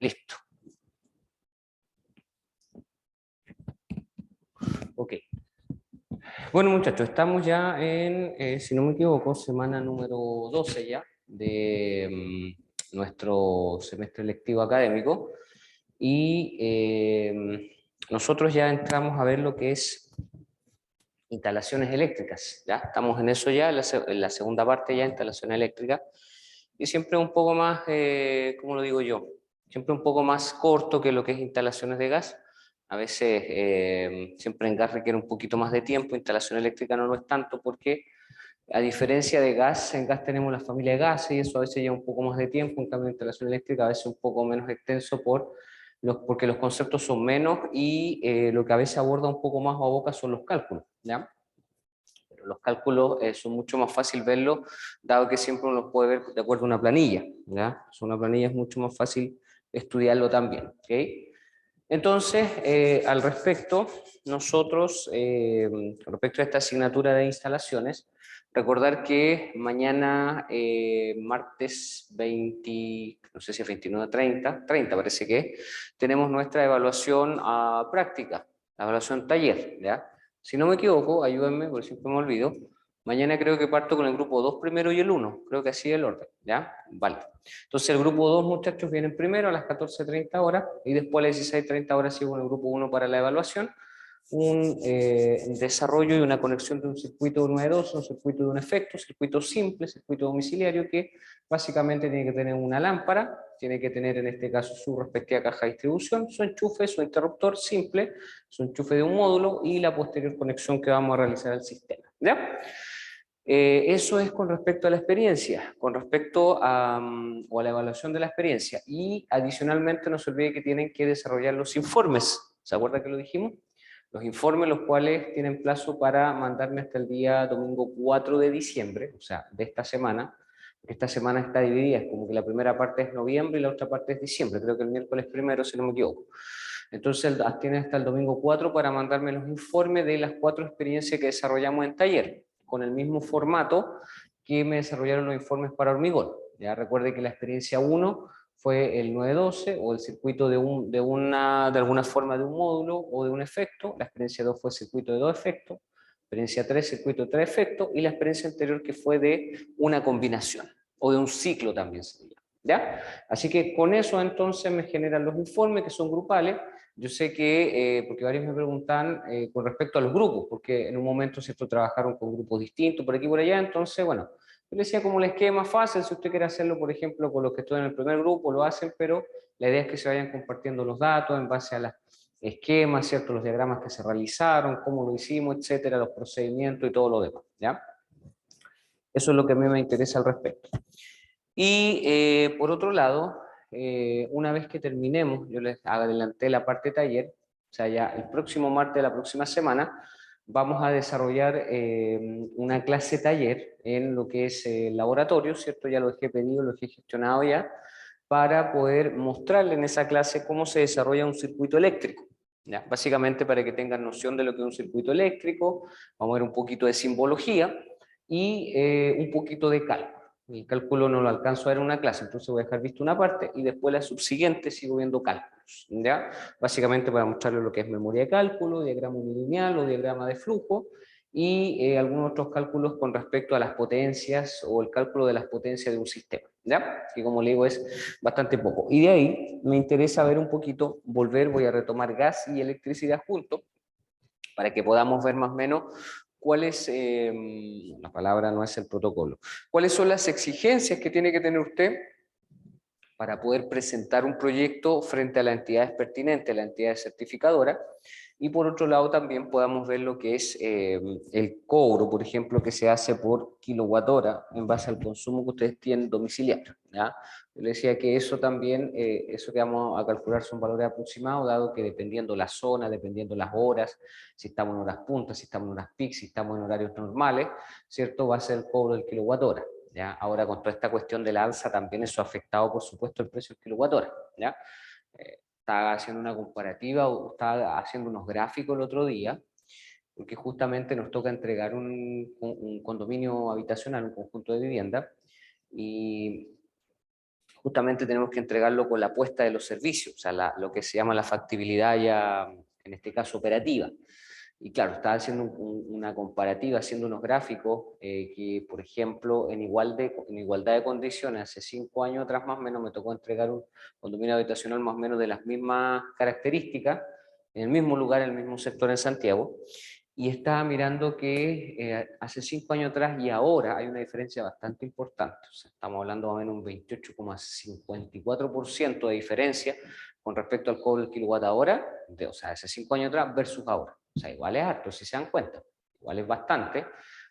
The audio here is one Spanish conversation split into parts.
Listo. Ok. Bueno, muchachos, estamos ya en, si no me equivoco, semana número 12 ya de nuestro semestre lectivo académico. Y nosotros ya entramos a ver lo que es instalaciones eléctricas. Ya estamos en eso ya, en la segunda parte ya, instalación eléctrica. Y siempre un poco más, ¿cómo lo digo yo? Siempre un poco más corto que lo que es instalaciones de gas. A veces siempre en gas requiere un poquito más de tiempo, instalación eléctrica no lo es tanto porque a diferencia de gas, en gas tenemos la familia de gases y eso a veces lleva un poco más de tiempo, en cambio en instalación eléctrica a veces un poco menos extenso porque los conceptos son menos y lo que a veces aborda un poco más o aboca son los cálculos, ¿ya? Pero los cálculos son mucho más fácil verlos, dado que siempre uno los puede ver de acuerdo a una planilla, ¿ya? Una planilla es mucho más fácil estudiarlo también, ¿ok? Entonces, al respecto, nosotros, respecto a esta asignatura de instalaciones, recordar que mañana, martes 20, no sé si es 29 o 30 parece que, tenemos nuestra evaluación práctica, la evaluación taller, ¿ya? Si no me equivoco, ayúdenme, porque siempre me olvido, mañana creo que parto con el grupo 2 primero y el 1, creo que así es el orden, ¿ya? Vale. Entonces el grupo 2, muchachos, vienen primero a las 14:30 horas y después a las 16:30 horas sigo con el grupo 1 para la evaluación, un desarrollo y una conexión de un circuito novedoso, un circuito de un efecto, circuito simple, circuito domiciliario que básicamente tiene que tener una lámpara, tiene que tener en este caso su respectiva caja de distribución, su enchufe, su interruptor simple, su enchufe de un módulo y la posterior conexión que vamos a realizar al sistema, ¿ya? Eso es con respecto a la experiencia, con respecto o a la evaluación de la experiencia. Y adicionalmente no se olvide que tienen que desarrollar los informes. ¿Se acuerda que lo dijimos? Los informes, los cuales tienen plazo para mandarme hasta el día domingo 4 de diciembre, o sea, de esta semana. Esta semana está dividida, es como que la primera parte es noviembre y la otra parte es diciembre. Creo que el miércoles primero, si no me equivoco. Entonces tienen hasta el domingo 4 para mandarme los informes de las 4 experiencias que desarrollamos en taller, con el mismo formato que me desarrollaron los informes para hormigón. Ya recuerde que la experiencia 1 fue el 912 o el circuito de alguna forma de un módulo o de un efecto, la experiencia 2 fue el circuito de 2 efectos, experiencia 3 circuito de 3 efectos y la experiencia anterior que fue de una combinación o de un ciclo también sería. ¿Ya? Así que con eso entonces me generan los informes que son grupales. Yo sé que, porque varios me preguntan con respecto a los grupos, porque en un momento, ¿cierto?, trabajaron con grupos distintos por aquí y por allá, entonces, bueno, yo les decía como les quede más fácil, si usted quiere hacerlo, por ejemplo, con los que están en el primer grupo, lo hacen, pero la idea es que se vayan compartiendo los datos en base a los esquemas, ¿cierto?, los diagramas que se realizaron, cómo lo hicimos, etcétera, los procedimientos y todo lo demás, ¿ya? Eso es lo que a mí me interesa al respecto. Y por otro lado, una vez que terminemos, yo les adelanté la parte de taller, o sea, ya el próximo martes de la próxima semana, vamos a desarrollar una clase taller en lo que es el laboratorio, ¿cierto? Ya lo dejé pedido, lo dejé gestionado ya, para poder mostrarle en esa clase cómo se desarrolla un circuito eléctrico. ¿Ya? Básicamente para que tengan noción de lo que es un circuito eléctrico, vamos a ver un poquito de simbología y un poquito de cálculo. El cálculo no lo alcanzo a ver en una clase, entonces voy a dejar visto una parte y después la subsiguiente sigo viendo cálculos, ¿ya? Básicamente para mostrarles lo que es memoria de cálculo, diagrama unilineal o diagrama de flujo y algunos otros cálculos con respecto a las potencias o el cálculo de las potencias de un sistema, ¿ya? Que como le digo es bastante poco. Y de ahí me interesa ver un poquito, voy a retomar gas y electricidad juntos, para que podamos ver más o menos cuál es, la palabra no es el protocolo, cuáles son las exigencias que tiene que tener usted para poder presentar un proyecto frente a las entidades pertinentes, la entidad certificadora, y por otro lado también podamos ver lo que es el cobro, por ejemplo, que se hace por kilowatt hora en base al consumo que ustedes tienen domiciliario, ¿ya? Yo les decía que eso también, eso que vamos a calcular son valores aproximados, dado que dependiendo la zona, dependiendo las horas, si estamos en horas puntas, si estamos en horas peak, si estamos en horarios normales, ¿cierto? Va a ser el cobro del kilowatt hora. ¿Ya? Ahora con toda esta cuestión del alza también eso ha afectado por supuesto el precio del kilowatt hora, ¿ya? Estaba haciendo una comparativa o estaba haciendo unos gráficos el otro día porque justamente nos toca entregar un condominio habitacional, un conjunto de vivienda y justamente tenemos que entregarlo con la apuesta de los servicios, o sea, lo que se llama la factibilidad ya, en este caso, operativa. Y claro, estaba haciendo una comparativa, haciendo unos gráficos que, por ejemplo, en igualdad de condiciones, hace 5 años atrás más o menos me tocó entregar un condominio habitacional más o menos de las mismas características, en el mismo lugar, en el mismo sector en Santiago, y estaba mirando que hace 5 años atrás y ahora hay una diferencia bastante importante. O sea, estamos hablando más o menos un 28,54% de diferencia con respecto al cobro del kilowatt hora, o sea, hace 5 años atrás versus ahora. O sea, igual es harto, si se dan cuenta. Igual es bastante,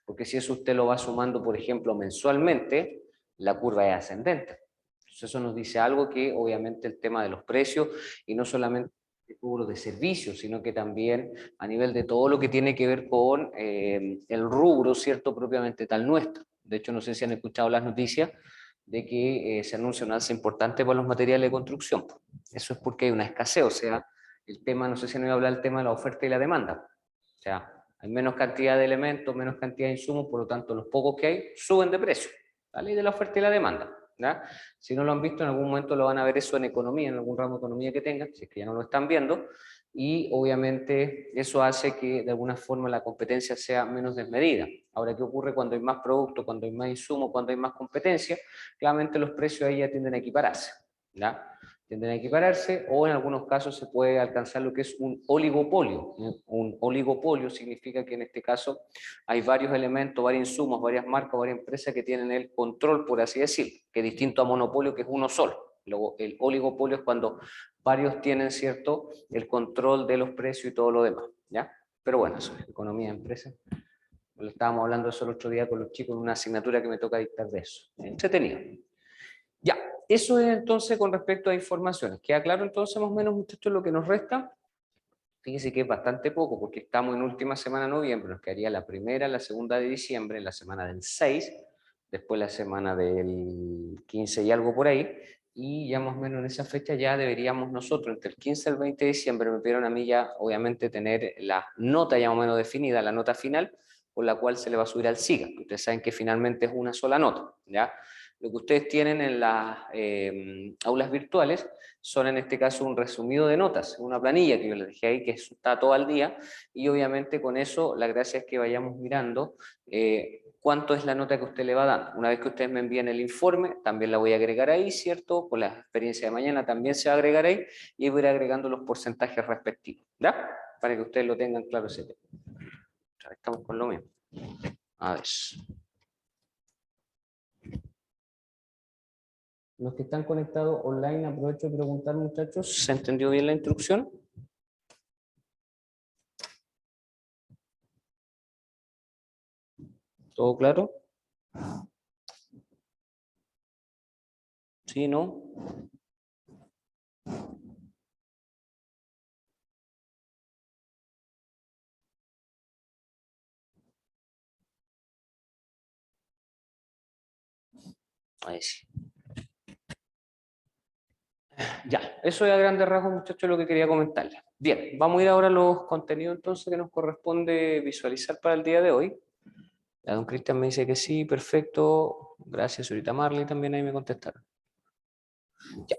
porque si eso usted lo va sumando, por ejemplo, mensualmente, la curva es ascendente. Entonces eso nos dice algo que obviamente el tema de los precios, y no solamente el rubro de servicios, sino que también a nivel de todo lo que tiene que ver con el rubro, ¿cierto?, propiamente tal nuestro. De hecho, no sé si han escuchado las noticias de que se anuncia un alza importante para los materiales de construcción. Eso es porque hay una escasez, o sea, el tema, no sé si no voy a hablar del tema de la oferta y la demanda. O sea, hay menos cantidad de elementos, menos cantidad de insumos, por lo tanto, los pocos que hay suben de precio. La ley de la oferta y la demanda. ¿Ya? Si no lo han visto, en algún momento lo van a ver eso en economía, en algún ramo de economía que tengan, si es que ya no lo están viendo, y obviamente eso hace que de alguna forma la competencia sea menos desmedida. Ahora, ¿qué ocurre cuando hay más producto, cuando hay más insumo, cuando hay más competencia? Claramente los precios ahí ya tienden a equipararse. ¿Ya? Tienden a equipararse, o en algunos casos se puede alcanzar lo que es un oligopolio. Un oligopolio significa que en este caso hay varios elementos, varios insumos, varias marcas, varias empresas que tienen el control, por así decirlo, que es distinto a monopolio, que es uno solo. Luego, el oligopolio es cuando varios tienen, ¿cierto?, el control de los precios y todo lo demás, ¿ya? Pero bueno, eso es economía de empresa. Estábamos hablando de eso el otro día con los chicos en una asignatura que me toca dictar de eso. Entretenido. Ya, eso es entonces con respecto a informaciones. ¿Queda claro entonces más o menos, muchachos, lo que nos resta? Fíjense que es bastante poco porque estamos en última semana de noviembre, nos quedaría la primera, la segunda de diciembre, la semana del 6, después la semana del 15 y algo por ahí, y ya más o menos en esa fecha ya deberíamos nosotros, entre el 15 y el 20 de diciembre, me pidieron a mí ya obviamente tener la nota ya más o menos definida, la nota final, con la cual se le va a subir al SIGA. Ustedes saben que finalmente es una sola nota, ¿ya? Lo que ustedes tienen en las aulas virtuales son en este caso un resumido de notas, una planilla que yo les dejé ahí que está todo al día, y obviamente con eso la gracia es que vayamos mirando cuánto es la nota que usted le va dando. Una vez que ustedes me envíen el informe, también la voy a agregar ahí, ¿cierto? Con la experiencia de mañana también se va a agregar ahí, y voy a ir agregando los porcentajes respectivos, ¿ya? Para que ustedes lo tengan claro ese tema. Estamos con lo mismo. A ver. Los que están conectados online, aprovecho de preguntar, muchachos, ¿se entendió bien la instrucción? ¿Todo claro? ¿Sí, no? Ahí sí. Ya, eso es a grandes rasgos, muchachos, lo que quería comentarles. Bien, vamos a ir ahora a los contenidos entonces que nos corresponde visualizar para el día de hoy. Ya, don Cristian me dice que sí, perfecto. Gracias, ahorita Marley también ahí me contestaron. Ya.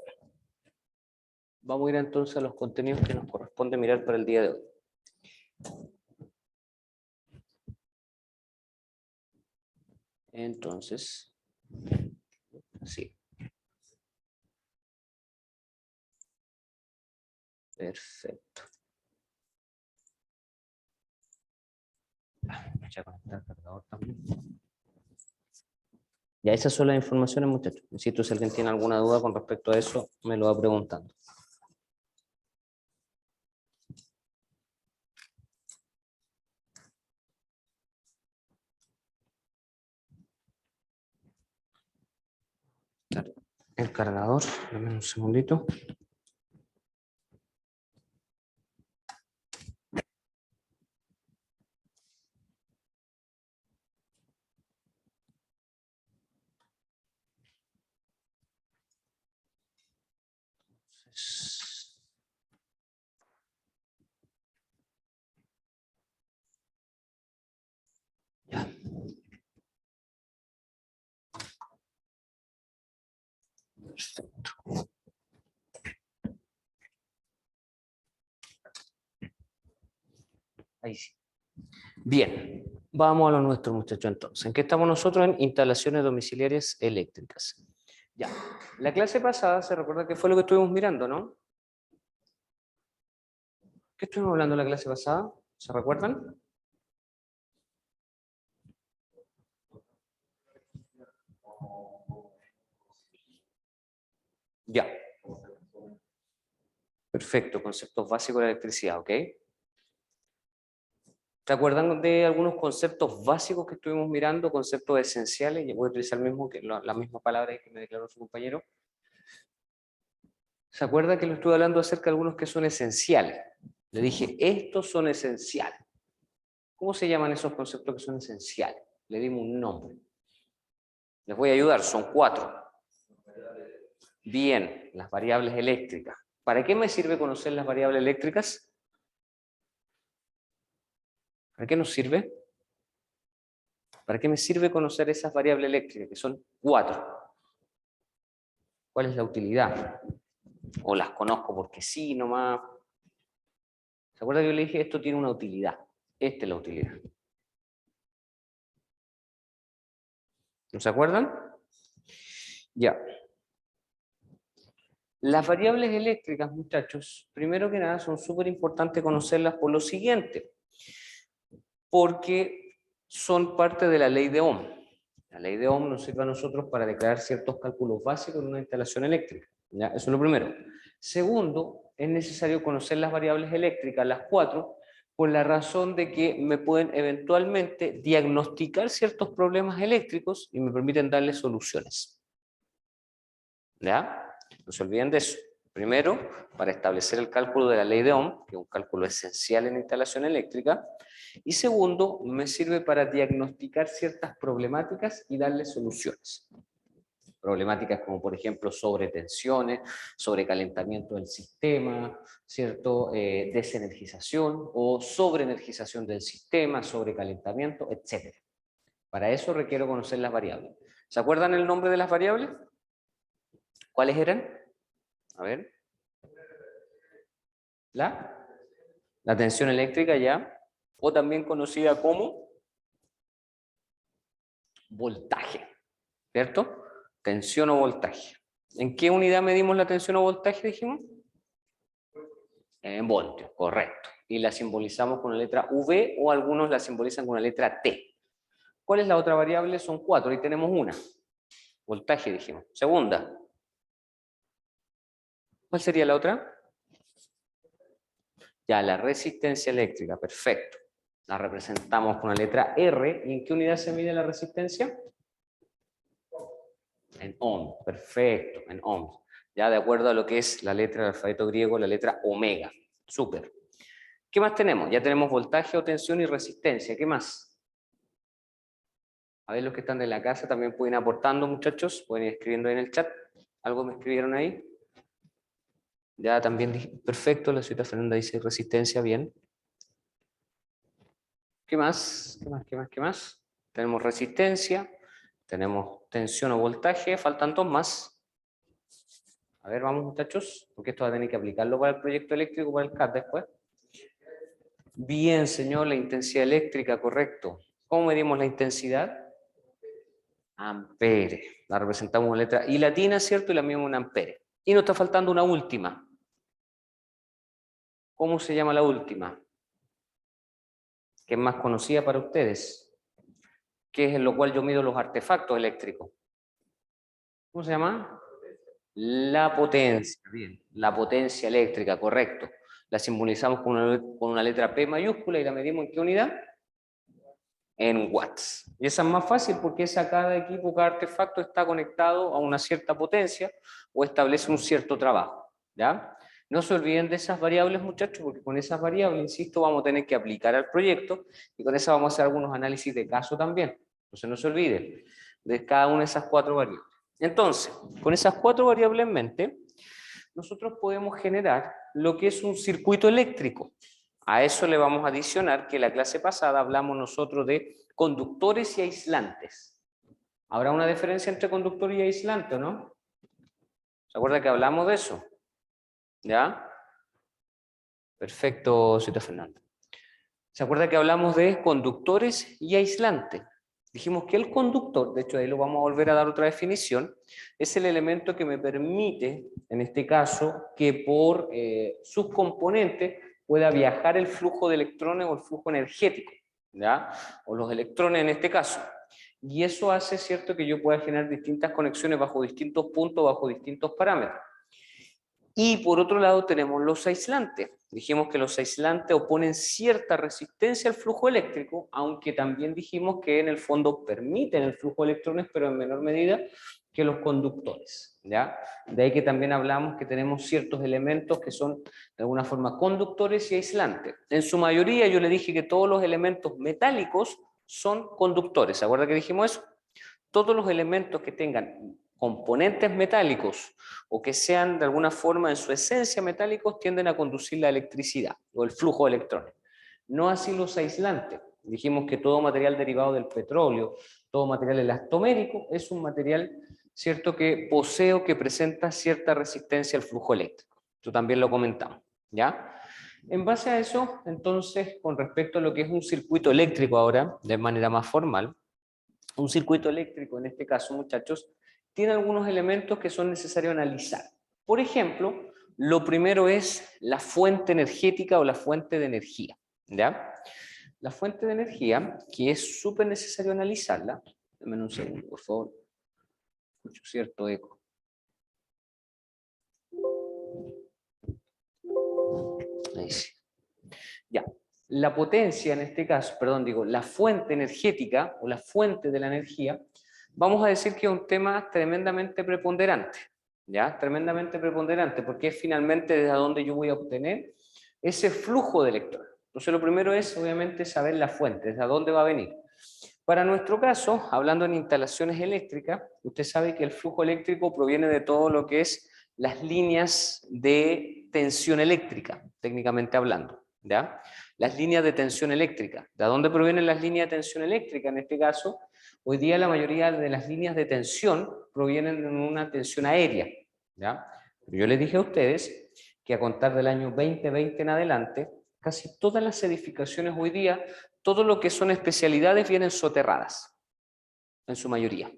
Vamos a ir entonces a los contenidos que nos corresponde mirar para el día de hoy. Entonces, sí. Perfecto. Voy a conectar el cargador también. Ya, esas son las informaciones, muchachos. Insisto, si alguien tiene alguna duda con respecto a eso, me lo va preguntando. El cargador, dame un segundito. Ya. Perfecto. Ahí sí. Bien, vamos a lo nuestro, muchachos, entonces. ¿En qué estamos nosotros? En instalaciones domiciliarias eléctricas. Ya, la clase pasada se recuerda que fue lo que estuvimos mirando, ¿no? ¿Qué estuvimos hablando en la clase pasada? ¿Se recuerdan? Ya. Perfecto, conceptos básicos de la electricidad, ¿ok? ¿Se acuerdan de algunos conceptos básicos que estuvimos mirando, conceptos esenciales? Y voy a utilizar mismo que la misma palabra que me declaró su compañero. ¿Se acuerda que lo estuve hablando acerca de algunos que son esenciales? Le dije, estos son esenciales. ¿Cómo se llaman esos conceptos que son esenciales? Le dimos un nombre. Les voy a ayudar, son 4. Bien, las variables eléctricas. ¿Para qué me sirve conocer las variables eléctricas? ¿Para qué nos sirve? ¿Para qué me sirve conocer esas variables eléctricas, que son 4? ¿Cuál es la utilidad? O las conozco porque sí, nomás. ¿Se acuerda que yo le dije, esto tiene una utilidad? Esta es la utilidad. ¿No se acuerdan? Ya. Las variables eléctricas, muchachos, primero que nada son súper importantes conocerlas por lo siguiente, porque son parte de la ley de Ohm. La ley de Ohm nos sirve a nosotros para declarar ciertos cálculos básicos en una instalación eléctrica. ¿Ya? Eso es lo primero. Segundo, es necesario conocer las variables eléctricas, las 4, por la razón de que me pueden eventualmente diagnosticar ciertos problemas eléctricos y me permiten darles soluciones. ¿Ya? No se olviden de eso. Primero, para establecer el cálculo de la ley de Ohm, que es un cálculo esencial en la instalación eléctrica. Y segundo, me sirve para diagnosticar ciertas problemáticas y darles soluciones. Problemáticas como, por ejemplo, sobretensiones, sobrecalentamiento del sistema, ¿cierto? Desenergización o sobreenergización del sistema, sobrecalentamiento, etc. Para eso requiero conocer las variables. ¿Se acuerdan el nombre de las variables? ¿Cuáles eran? A ver. La tensión eléctrica, ya, o también conocida como voltaje, ¿cierto? Tensión o voltaje. ¿En qué unidad medimos la tensión o voltaje, dijimos? En voltios, correcto. Y la simbolizamos con la letra V o algunos la simbolizan con la letra T. ¿Cuál es la otra variable? Son 4, ahí tenemos una. Voltaje, dijimos. Segunda. ¿Cuál sería la otra? Ya, la resistencia eléctrica, perfecto. La representamos con la letra R. ¿Y en qué unidad se mide la resistencia? En ohm, perfecto, en ohms. Ya de acuerdo a lo que es la letra del alfabeto griego, la letra omega. Súper. ¿Qué más tenemos? Ya tenemos voltaje o tensión y resistencia. ¿Qué más? A ver, los que están de la casa también pueden ir aportando, muchachos. Pueden ir escribiendo ahí en el chat. ¿Algo me escribieron ahí? Ya también dije, perfecto, la señorita Fernanda dice resistencia, bien. ¿Qué más? ¿Qué más? ¿Qué más? ¿Qué más? Tenemos resistencia, tenemos tensión o voltaje, faltan 2 más. A ver, vamos muchachos, porque esto va a tener que aplicarlo para el proyecto eléctrico, para el CAT después. Bien, señor, la intensidad eléctrica, correcto. ¿Cómo medimos la intensidad? Ampere. La representamos en letra I latina, ¿cierto? Y la medimos en ampere. Y nos está faltando una última. ¿Cómo se llama la última? Que es más conocida para ustedes. Que es en lo cual yo mido los artefactos eléctricos. ¿Cómo se llama? La potencia. Bien. La potencia eléctrica, correcto. La simbolizamos con una letra P mayúscula y la medimos ¿en qué unidad? En watts. Y esa es más fácil porque cada equipo, cada artefacto está conectado a una cierta potencia o establece un cierto trabajo. ¿Ya? No se olviden de esas variables, muchachos, porque con esas variables, insisto, vamos a tener que aplicar al proyecto y con esas vamos a hacer algunos análisis de caso también. Entonces no se olviden de cada una de esas 4 variables. Entonces, con esas 4 variables en mente, nosotros podemos generar lo que es un circuito eléctrico. A eso le vamos a adicionar que la clase pasada hablamos nosotros de conductores y aislantes. ¿Habrá una diferencia entre conductor y aislante o no? ¿Se acuerda que hablamos de eso? ¿Ya? Perfecto, Cita Fernanda. ¿Se acuerda que hablamos de conductores y aislantes? Dijimos que el conductor, de hecho ahí lo vamos a volver a dar otra definición, es el elemento que me permite, en este caso, que por sus componentes pueda viajar el flujo de electrones o el flujo energético, ¿ya? O los electrones en este caso. Y eso hace, cierto, que yo pueda generar distintas conexiones bajo distintos puntos, bajo distintos parámetros. Y por otro lado tenemos los aislantes. Dijimos que los aislantes oponen cierta resistencia al flujo eléctrico, aunque también dijimos que en el fondo permiten el flujo de electrones, pero en menor medida que los conductores, ¿ya? De ahí que también hablamos que tenemos ciertos elementos que son de alguna forma conductores y aislantes. En su mayoría yo le dije que todos los elementos metálicos son conductores. ¿Se acuerda que dijimos eso? Todos los elementos que tengan componentes metálicos o que sean de alguna forma en su esencia metálicos tienden a conducir la electricidad o el flujo de electrones. No así los aislantes. Dijimos que todo material derivado del petróleo, todo material elastomérico es un material, cierto, que posee o que presenta cierta resistencia al flujo eléctrico. Esto también lo comentamos, ¿ya? En base a eso, entonces, con respecto a lo que es un circuito eléctrico ahora, de manera más formal, un circuito eléctrico, en este caso, muchachos, tiene algunos elementos que son necesarios analizar. Por ejemplo, lo primero es la fuente energética o la fuente de energía, ¿ya? La fuente de energía, que es súper necesario analizarla. Dame un segundo, por favor. Escucho cierto eco. Ahí sí. Ya. La potencia, en este caso, perdón, digo, la fuente energética o la fuente de la energía, vamos a decir que es un tema tremendamente preponderante, ¿ya? Tremendamente preponderante, porque es finalmente desde donde yo voy a obtener ese flujo de electrones. Entonces lo primero es, obviamente, saber la fuente, desde dónde va a venir. Para nuestro caso, hablando en instalaciones eléctricas, usted sabe que el flujo eléctrico proviene de todo lo que es las líneas de tensión eléctrica, técnicamente hablando, ¿ya? Las líneas de tensión eléctrica. ¿De dónde provienen las líneas de tensión eléctrica? En este caso, hoy día la mayoría de las líneas de tensión provienen de una tensión aérea, ¿ya? Pero yo les dije a ustedes que a contar del año 2020 en adelante, casi todas las edificaciones hoy día, todo lo que son especialidades vienen soterradas, en su mayoría.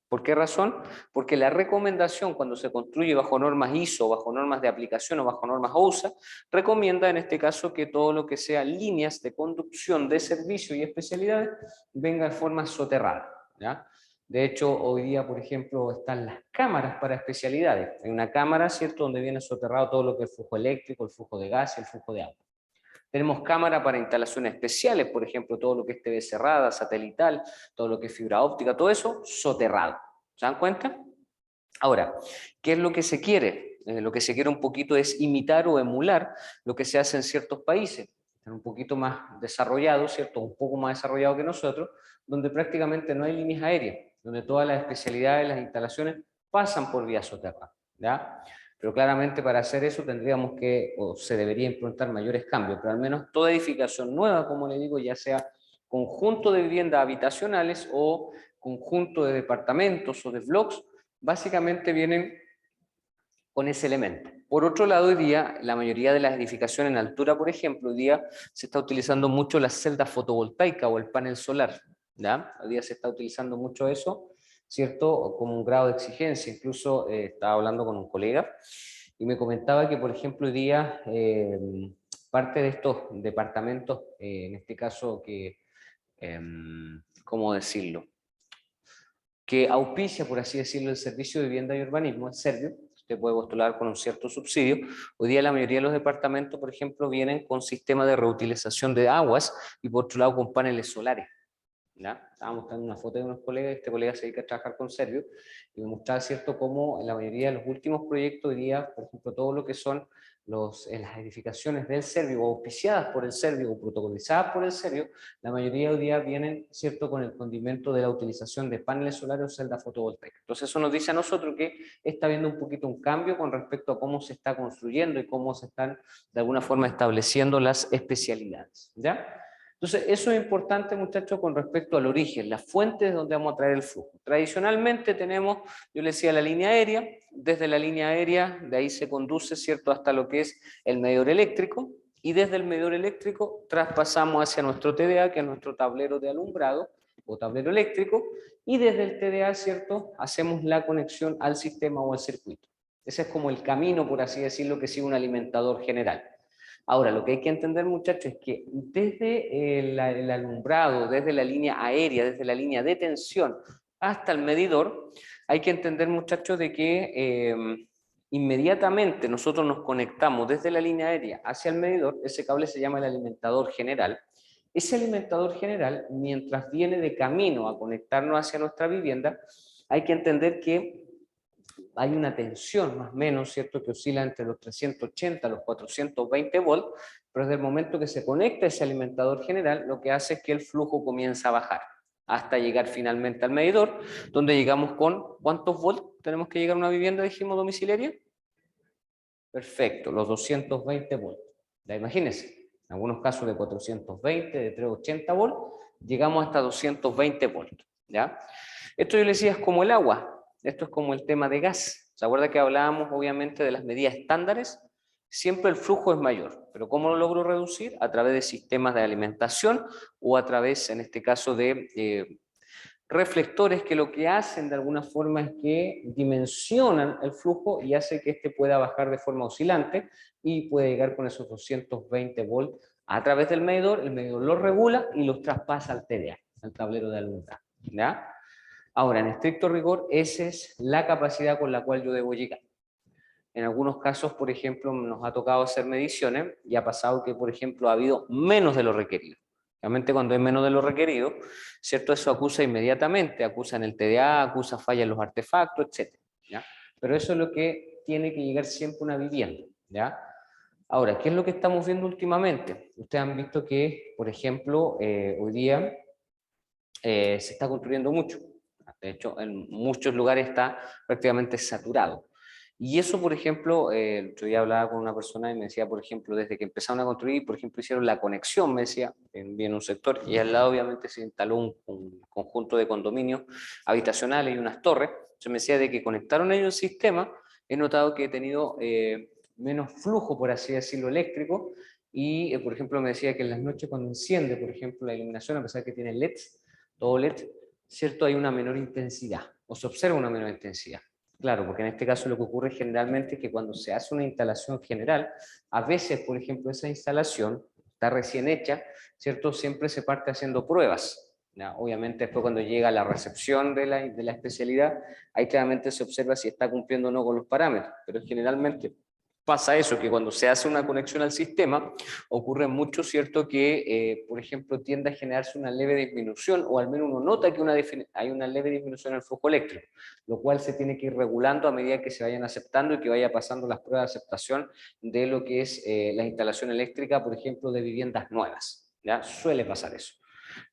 ¿Por qué razón? Porque la recomendación cuando se construye bajo normas ISO, bajo normas de aplicación o bajo normas OUSA, recomienda en este caso que todo lo que sea líneas de conducción de servicio y especialidades venga de forma soterrada, ¿ya? De hecho, hoy día, por ejemplo, están las cámaras para especialidades. Hay una cámara, ¿cierto?, donde viene soterrado todo lo que es el flujo eléctrico, el flujo de gas y el flujo de agua. Tenemos cámara para instalaciones especiales, por ejemplo, todo lo que es TV cerrada, satelital, todo lo que es fibra óptica, todo eso soterrado. ¿Se dan cuenta? Ahora, ¿qué es lo que se quiere? Lo que se quiere un poquito es imitar o emular lo que se hace en ciertos países, están un poquito más desarrollados, ¿cierto? Un poco más desarrollados que nosotros, donde prácticamente no hay líneas aéreas, donde todas las especialidades, las instalaciones pasan por vía soterrada, ¿ya? Pero claramente para hacer eso tendríamos que, o se debería implementar mayores cambios, pero al menos toda edificación nueva, como le digo, ya sea conjunto de viviendas habitacionales o conjunto de departamentos o de blocks, básicamente vienen con ese elemento. Por otro lado, hoy día, la mayoría de las edificaciones en altura, por ejemplo, hoy día se está utilizando mucho las celdas fotovoltaicas o el panel solar, ¿ya? Hoy día se está utilizando mucho eso, ¿cierto? Como un grado de exigencia. Incluso estaba hablando con un colega y me comentaba que, por ejemplo, hoy día parte de estos departamentos, en este caso que, ¿cómo decirlo?, que auspicia, por así decirlo, el Servicio de Vivienda y Urbanismo, el Servio, usted puede postular con un cierto subsidio. Hoy día la mayoría de los departamentos, por ejemplo, vienen con sistema de reutilización de aguas y por otro lado con paneles solares, ¿ya? Estaba mostrando una foto de unos colegas, este colega se dedica a trabajar con Servio, y me mostraba, cierto, cómo en la mayoría de los últimos proyectos hoy día, por ejemplo, todo lo que son las edificaciones del Servio, o auspiciadas por el Servio, o protocolizadas por el Servio, la mayoría hoy día vienen, cierto, con el condimento de la utilización de paneles solares o celdas fotovoltaicas. Entonces eso nos dice a nosotros que está habiendo un poquito un cambio con respecto a cómo se está construyendo y cómo se están de alguna forma estableciendo las especialidades, ¿ya? Entonces, eso es importante, muchachos, con respecto al origen, las fuentes de donde vamos a traer el flujo. Tradicionalmente tenemos, yo les decía, la línea aérea. Desde la línea aérea, de ahí se conduce, ¿cierto?, hasta lo que es el medidor eléctrico, y desde el medidor eléctrico traspasamos hacia nuestro TDA, que es nuestro tablero de alumbrado, o tablero eléctrico, y desde el TDA, ¿cierto?, hacemos la conexión al sistema o al circuito. Ese es como el camino, por así decirlo, que sigue un alimentador general. Ahora, lo que hay que entender, muchachos, es que desde el alumbrado, desde la línea aérea, desde la línea de tensión hasta el medidor, hay que entender, muchachos, de que inmediatamente nosotros nos conectamos desde la línea aérea hacia el medidor. Ese cable se llama el alimentador general. Ese alimentador general, mientras viene de camino a conectarnos hacia nuestra vivienda, hay que entender que hay una tensión más o menos, ¿cierto?, que oscila entre los 380 a los 420 volts, pero desde el momento que se conecta ese alimentador general, lo que hace es que el flujo comienza a bajar, hasta llegar finalmente al medidor, donde llegamos con, ¿cuántos volts tenemos que llegar a una vivienda, dijimos, domiciliaria? Perfecto, los 220 volts. Ya imagínense, en algunos casos de 420, de 380 volts, llegamos hasta 220 volts, ¿ya? Esto yo les decía es como el agua. Esto es como el tema de gas. ¿Se acuerda que hablábamos obviamente de las medidas estándares? Siempre el flujo es mayor, pero ¿cómo lo logro reducir? A través de sistemas de alimentación o a través, en este caso, de reflectores que lo que hacen de alguna forma es que dimensionan el flujo y hace que este pueda bajar de forma oscilante y puede llegar con esos 220 volts a través del medidor. El medidor los regula y los traspasa al TDA, al tablero de alumbrado, ¿ya? Ahora, en estricto rigor, esa es la capacidad con la cual yo debo llegar. En algunos casos, por ejemplo, nos ha tocado hacer mediciones y ha pasado que, por ejemplo, ha habido menos de lo requerido. Realmente cuando hay menos de lo requerido, ¿cierto? Eso acusa inmediatamente, acusa en el TDA, acusa falla en los artefactos, etc. ¿Ya? Pero eso es lo que tiene que llegar siempre una vivienda, ¿ya? Ahora, ¿qué es lo que estamos viendo últimamente? Ustedes han visto que, por ejemplo, hoy día se está construyendo mucho. De hecho, en muchos lugares está prácticamente saturado. Y eso, por ejemplo, yo ya hablaba con una persona y me decía, por ejemplo, desde que empezaron a construir, por ejemplo, hicieron la conexión, me decía, en un sector, y al lado obviamente se instaló un conjunto de condominios habitacionales y unas torres. Yo me decía, de que conectaron ellos el sistema, he notado que he tenido menos flujo, por así decirlo, eléctrico, y, por ejemplo, me decía que en las noches cuando enciende, por ejemplo, la iluminación, a pesar de que tiene LEDs, todo LED, ¿cierto? Hay una menor intensidad, o se observa una menor intensidad. Claro, porque en este caso lo que ocurre generalmente es que cuando se hace una instalación general, a veces, por ejemplo, esa instalación está recién hecha, ¿cierto? Siempre se parte haciendo pruebas. ¿Ya? Obviamente después cuando llega la recepción de la especialidad, ahí claramente se observa si está cumpliendo o no con los parámetros, pero generalmente pasa eso, que cuando se hace una conexión al sistema, ocurre mucho, ¿cierto?, que, por ejemplo, tiende a generarse una leve disminución, o al menos uno nota que hay una leve disminución en el flujo eléctrico, lo cual se tiene que ir regulando a medida que se vayan aceptando y que vaya pasando las pruebas de aceptación de lo que es la instalación eléctrica, por ejemplo, de viviendas nuevas. ¿Ya? Suele pasar eso.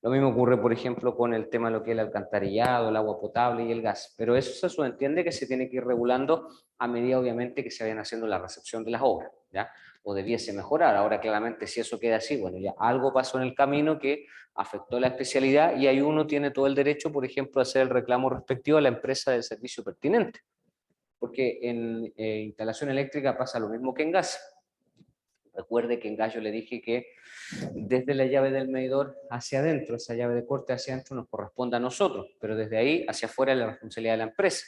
Lo mismo ocurre, por ejemplo, con el tema de lo que es el alcantarillado, el agua potable y el gas, pero eso se subentiende que se tiene que ir regulando a medida, obviamente, que se vayan haciendo la recepción de las obras, ¿ya? O debiese mejorar. Ahora, claramente, si eso queda así, bueno, ya algo pasó en el camino que afectó la especialidad y ahí uno tiene todo el derecho, por ejemplo, a hacer el reclamo respectivo a la empresa del servicio pertinente, porque en instalación eléctrica pasa lo mismo que en gas. Recuerde que en gas yo le dije que desde la llave del medidor hacia adentro, esa llave de corte hacia adentro nos corresponde a nosotros, pero desde ahí hacia afuera es la responsabilidad de la empresa.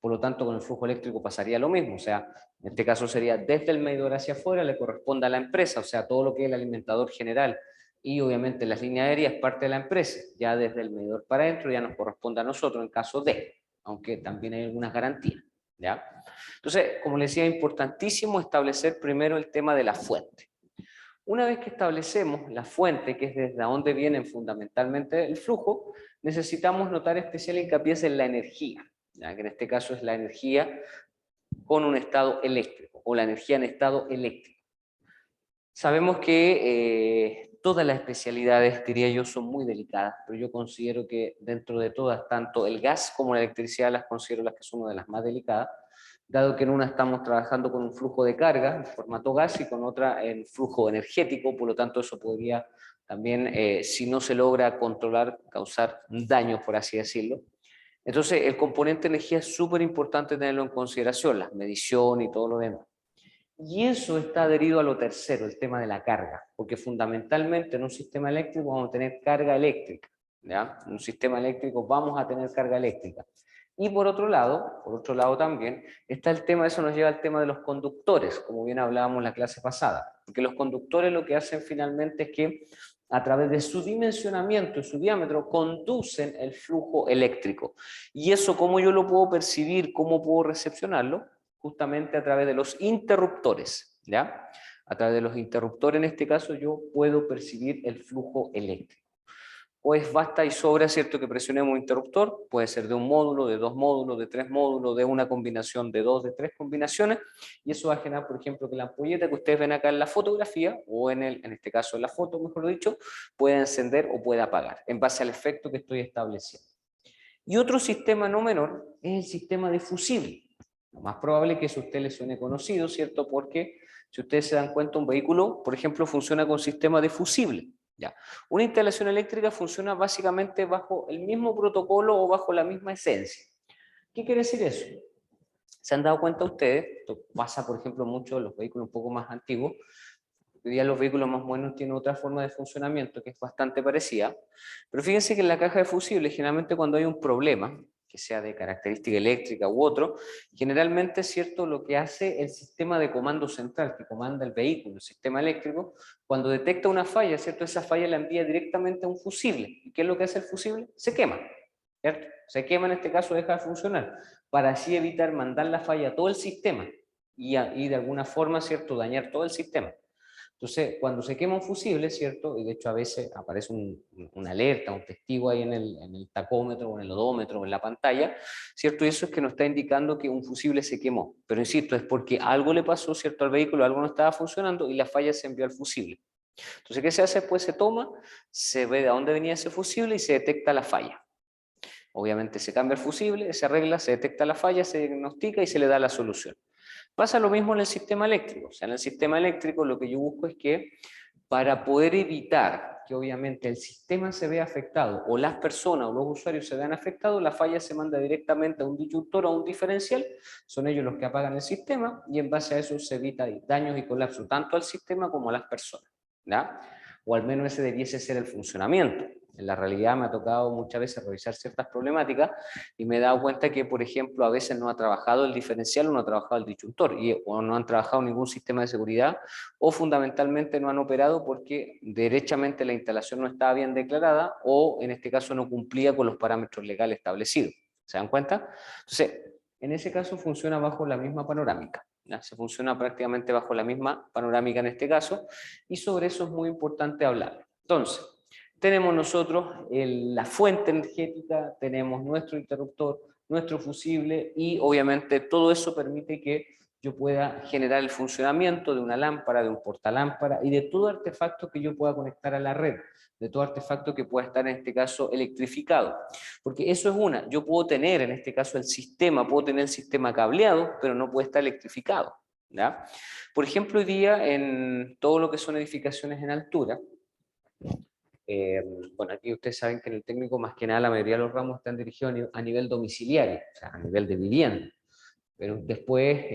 Por lo tanto, con el flujo eléctrico pasaría lo mismo, o sea, en este caso sería desde el medidor hacia afuera le corresponde a la empresa, o sea, todo lo que es el alimentador general y obviamente las líneas aéreas es parte de la empresa, ya desde el medidor para adentro ya nos corresponde a nosotros en caso de, aunque también hay algunas garantías, ¿ya? Entonces, como les decía, es importantísimo establecer primero el tema de la fuente. Una vez que establecemos la fuente, que es desde donde viene fundamentalmente el flujo, necesitamos notar especial hincapié en la energía, ¿ya? Que en este caso es la energía con un estado eléctrico, o la energía en estado eléctrico. Sabemos que todas las especialidades, diría yo, son muy delicadas, pero yo considero que dentro de todas, tanto el gas como la electricidad las considero las que son una de las más delicadas, dado que en una estamos trabajando con un flujo de carga en formato gas y con otra en flujo energético, por lo tanto eso podría también, si no se logra controlar, causar daños, por así decirlo. Entonces el componente energía es súper importante tenerlo en consideración, las mediciones y todo lo demás. Y eso está adherido a lo tercero, el tema de la carga, porque fundamentalmente en un sistema eléctrico vamos a tener carga eléctrica, ¿ya? En un sistema eléctrico vamos a tener carga eléctrica. Y por otro lado también, está el tema, eso nos lleva al tema de los conductores, como bien hablábamos en la clase pasada, porque los conductores lo que hacen finalmente es que a través de su dimensionamiento y su diámetro conducen el flujo eléctrico. Y eso, ¿cómo yo lo puedo percibir? ¿Cómo puedo recepcionarlo? Justamente a través de los interruptores, ¿ya? A través de los interruptores, en este caso, yo puedo percibir el flujo eléctrico. Pues basta y sobra, ¿cierto?, que presionemos un interruptor, puede ser de un módulo, de dos módulos, de tres módulos, de una combinación de dos, de tres combinaciones, y eso va a generar, por ejemplo, que la ampolleta que ustedes ven acá en la fotografía, o en este caso en la foto, mejor dicho, pueda encender o pueda apagar, en base al efecto que estoy estableciendo. Y otro sistema no menor es el sistema de fusible. Lo más probable es que eso a usted le suene conocido, ¿cierto? Porque si ustedes se dan cuenta, un vehículo, por ejemplo, funciona con sistema de fusible. ¿Ya? Una instalación eléctrica funciona básicamente bajo el mismo protocolo o bajo la misma esencia. ¿Qué quiere decir eso? ¿Se han dado cuenta ustedes? Esto pasa, por ejemplo, mucho en los vehículos un poco más antiguos. Hoy día los vehículos más modernos tienen otra forma de funcionamiento que es bastante parecida. Pero fíjense que en la caja de fusibles, generalmente cuando hay un problema, que sea de característica eléctrica u otro, generalmente, ¿cierto?, lo que hace el sistema de comando central que comanda el vehículo, el sistema eléctrico, cuando detecta una falla, ¿cierto?, esa falla la envía directamente a un fusible. ¿Y qué es lo que hace el fusible? Se quema, ¿cierto? Se quema, en este caso deja de funcionar, para así evitar mandar la falla a todo el sistema y de alguna forma, ¿cierto?, dañar todo el sistema. Entonces, cuando se quema un fusible, ¿cierto? Y de hecho a veces aparece una alerta, un testigo ahí en el tacómetro, o en el odómetro, o en la pantalla, ¿cierto? Y eso es que nos está indicando que un fusible se quemó. Pero insisto, es porque algo le pasó, ¿cierto?, al vehículo, algo no estaba funcionando y la falla se envió al fusible. Entonces, ¿qué se hace? Pues se toma, se ve de dónde venía ese fusible y se detecta la falla. Obviamente se cambia el fusible, se arregla, se detecta la falla, se diagnostica y se le da la solución. Pasa lo mismo en el sistema eléctrico. O sea, en el sistema eléctrico lo que yo busco es que para poder evitar que obviamente el sistema se vea afectado o las personas o los usuarios se vean afectados, la falla se manda directamente a un disyuntor o a un diferencial, son ellos los que apagan el sistema y en base a eso se evita daños y colapso tanto al sistema como a las personas, ¿ya? O al menos ese debiese ser el funcionamiento. En la realidad me ha tocado muchas veces revisar ciertas problemáticas y me he dado cuenta que, por ejemplo, a veces no ha trabajado el diferencial o no ha trabajado el disyuntor, o no han trabajado ningún sistema de seguridad, o fundamentalmente no han operado porque derechamente la instalación no estaba bien declarada, o en este caso no cumplía con los parámetros legales establecidos. ¿Se dan cuenta? Entonces, en ese caso funciona bajo la misma panorámica. ¿Ya? Se funciona prácticamente bajo la misma panorámica en este caso, y sobre eso es muy importante hablar. Entonces, tenemos nosotros la fuente energética, tenemos nuestro interruptor, nuestro fusible, y obviamente todo eso permite que yo pueda generar el funcionamiento de una lámpara, de un portalámpara y de todo artefacto que yo pueda conectar a la red, de todo artefacto que pueda estar en este caso electrificado. Porque eso es una, yo puedo tener en este caso el sistema, puedo tener el sistema cableado, pero no puede estar electrificado, ¿ya? Por ejemplo, hoy día en todo lo que son edificaciones en altura, bueno, aquí ustedes saben que en el técnico más que nada la mayoría de los ramos están dirigidos a nivel domiciliario, o sea, a nivel de vivienda. Pero después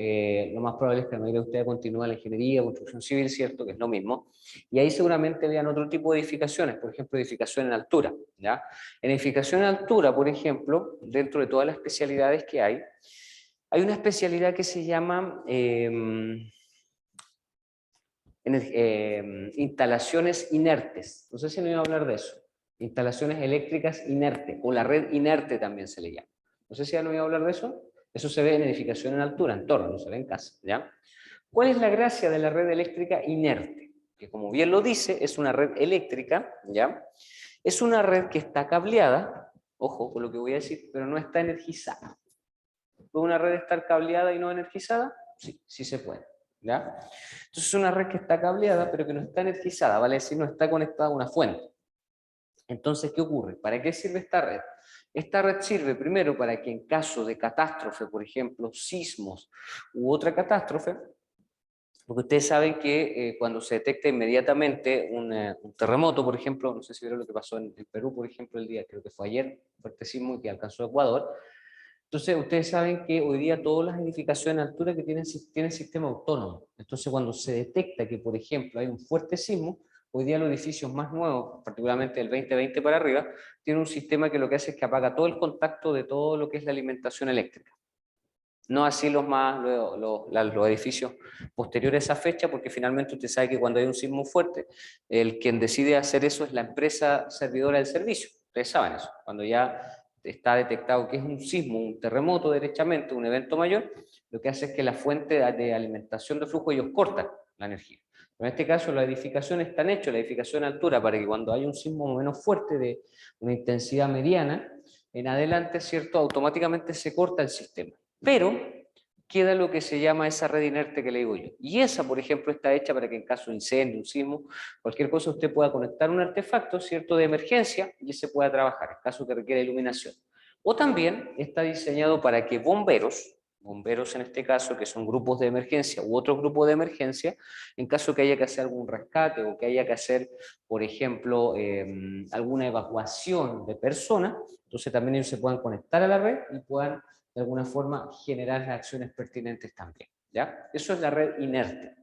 lo más probable es que la mayoría de ustedes continúen la ingeniería, construcción civil, ¿cierto? Que es lo mismo. Y ahí seguramente vean otro tipo de edificaciones, por ejemplo, edificación en altura, ¿ya? En edificación en altura, por ejemplo, dentro de todas las especialidades que hay una especialidad que se llama instalaciones inertes. No sé si no iba a hablar de eso. Instalaciones eléctricas inertes, o la red inerte también se le llama. No sé si ya no iba a hablar de eso. Eso se ve en edificación en altura, en torno, no se ve en casa, ¿ya? ¿Cuál es la gracia de la red eléctrica inerte? Que como bien lo dice, es una red eléctrica, ¿ya? Es una red que está cableada, ojo con lo que voy a decir, pero no está energizada. ¿Puede una red estar cableada y no energizada? Sí, sí se puede, ¿ya? Entonces es una red que está cableada, pero que no está energizada, vale decir, no está conectada a una fuente. Entonces, ¿qué ocurre? ¿Para qué sirve esta red? Esta red sirve primero para que en caso de catástrofe, por ejemplo, sismos u otra catástrofe, porque ustedes saben que cuando se detecta inmediatamente un terremoto, por ejemplo, no sé si vieron lo que pasó en Perú, por ejemplo, el día, creo que fue ayer, fuerte sismo que alcanzó Ecuador. Entonces, ustedes saben que hoy día todas las edificaciones de altura que tienen sistema autónomo. Entonces, cuando se detecta que, por ejemplo, hay un fuerte sismo, hoy día los edificios más nuevos, particularmente del 2020 para arriba, tienen un sistema que lo que hace es que apaga todo el contacto de todo lo que es la alimentación eléctrica. No así los edificios posteriores a esa fecha, porque finalmente usted sabe que cuando hay un sismo fuerte, quien decide hacer eso es la empresa servidora del servicio. Ustedes saben eso. Cuando ya está detectado que es un sismo, un terremoto derechamente, un evento mayor, lo que hace es que la fuente de alimentación de flujo ellos cortan la energía. En este caso, las edificaciones están hechas, la edificación a altura, para que cuando hay un sismo menos fuerte de una intensidad mediana, en adelante, ¿cierto? Automáticamente se corta el sistema. Pero queda lo que se llama esa red inerte que le digo yo. Y esa, por ejemplo, está hecha para que en caso de incendio, un sismo, cualquier cosa, usted pueda conectar un artefacto, ¿cierto?, de emergencia y ese pueda trabajar, en caso que requiera iluminación. O también está diseñado para que bomberos en este caso, que son grupos de emergencia u otros grupos de emergencia, en caso que haya que hacer algún rescate o que haya que hacer, por ejemplo, alguna evacuación de personas, entonces también ellos se puedan conectar a la red y puedan de alguna forma generar reacciones pertinentes también, ¿ya? Eso es la red inerte.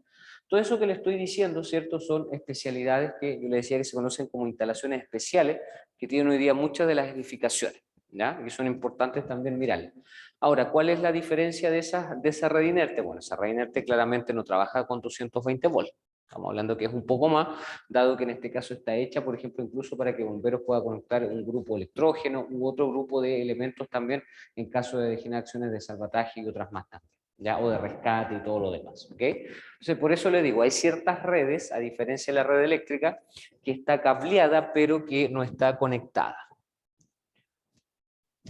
Todo eso que le estoy diciendo, ¿cierto? Son especialidades que yo le decía que se conocen como instalaciones especiales que tienen hoy día muchas de las edificaciones, ¿ya? Y que son importantes también mirarlas. Ahora, ¿cuál es la diferencia de esa red inerte? Bueno, esa red inerte claramente no trabaja con 220 volts. Estamos hablando que es un poco más, dado que en este caso está hecha, por ejemplo, incluso para que bomberos puedan conectar un grupo electrógeno u otro grupo de elementos también en caso de generaciones de salvataje y otras más también, ¿ya? O de rescate y todo lo demás, ¿ok? Entonces, por eso le digo, hay ciertas redes, a diferencia de la red eléctrica, que está cableada, pero que no está conectada.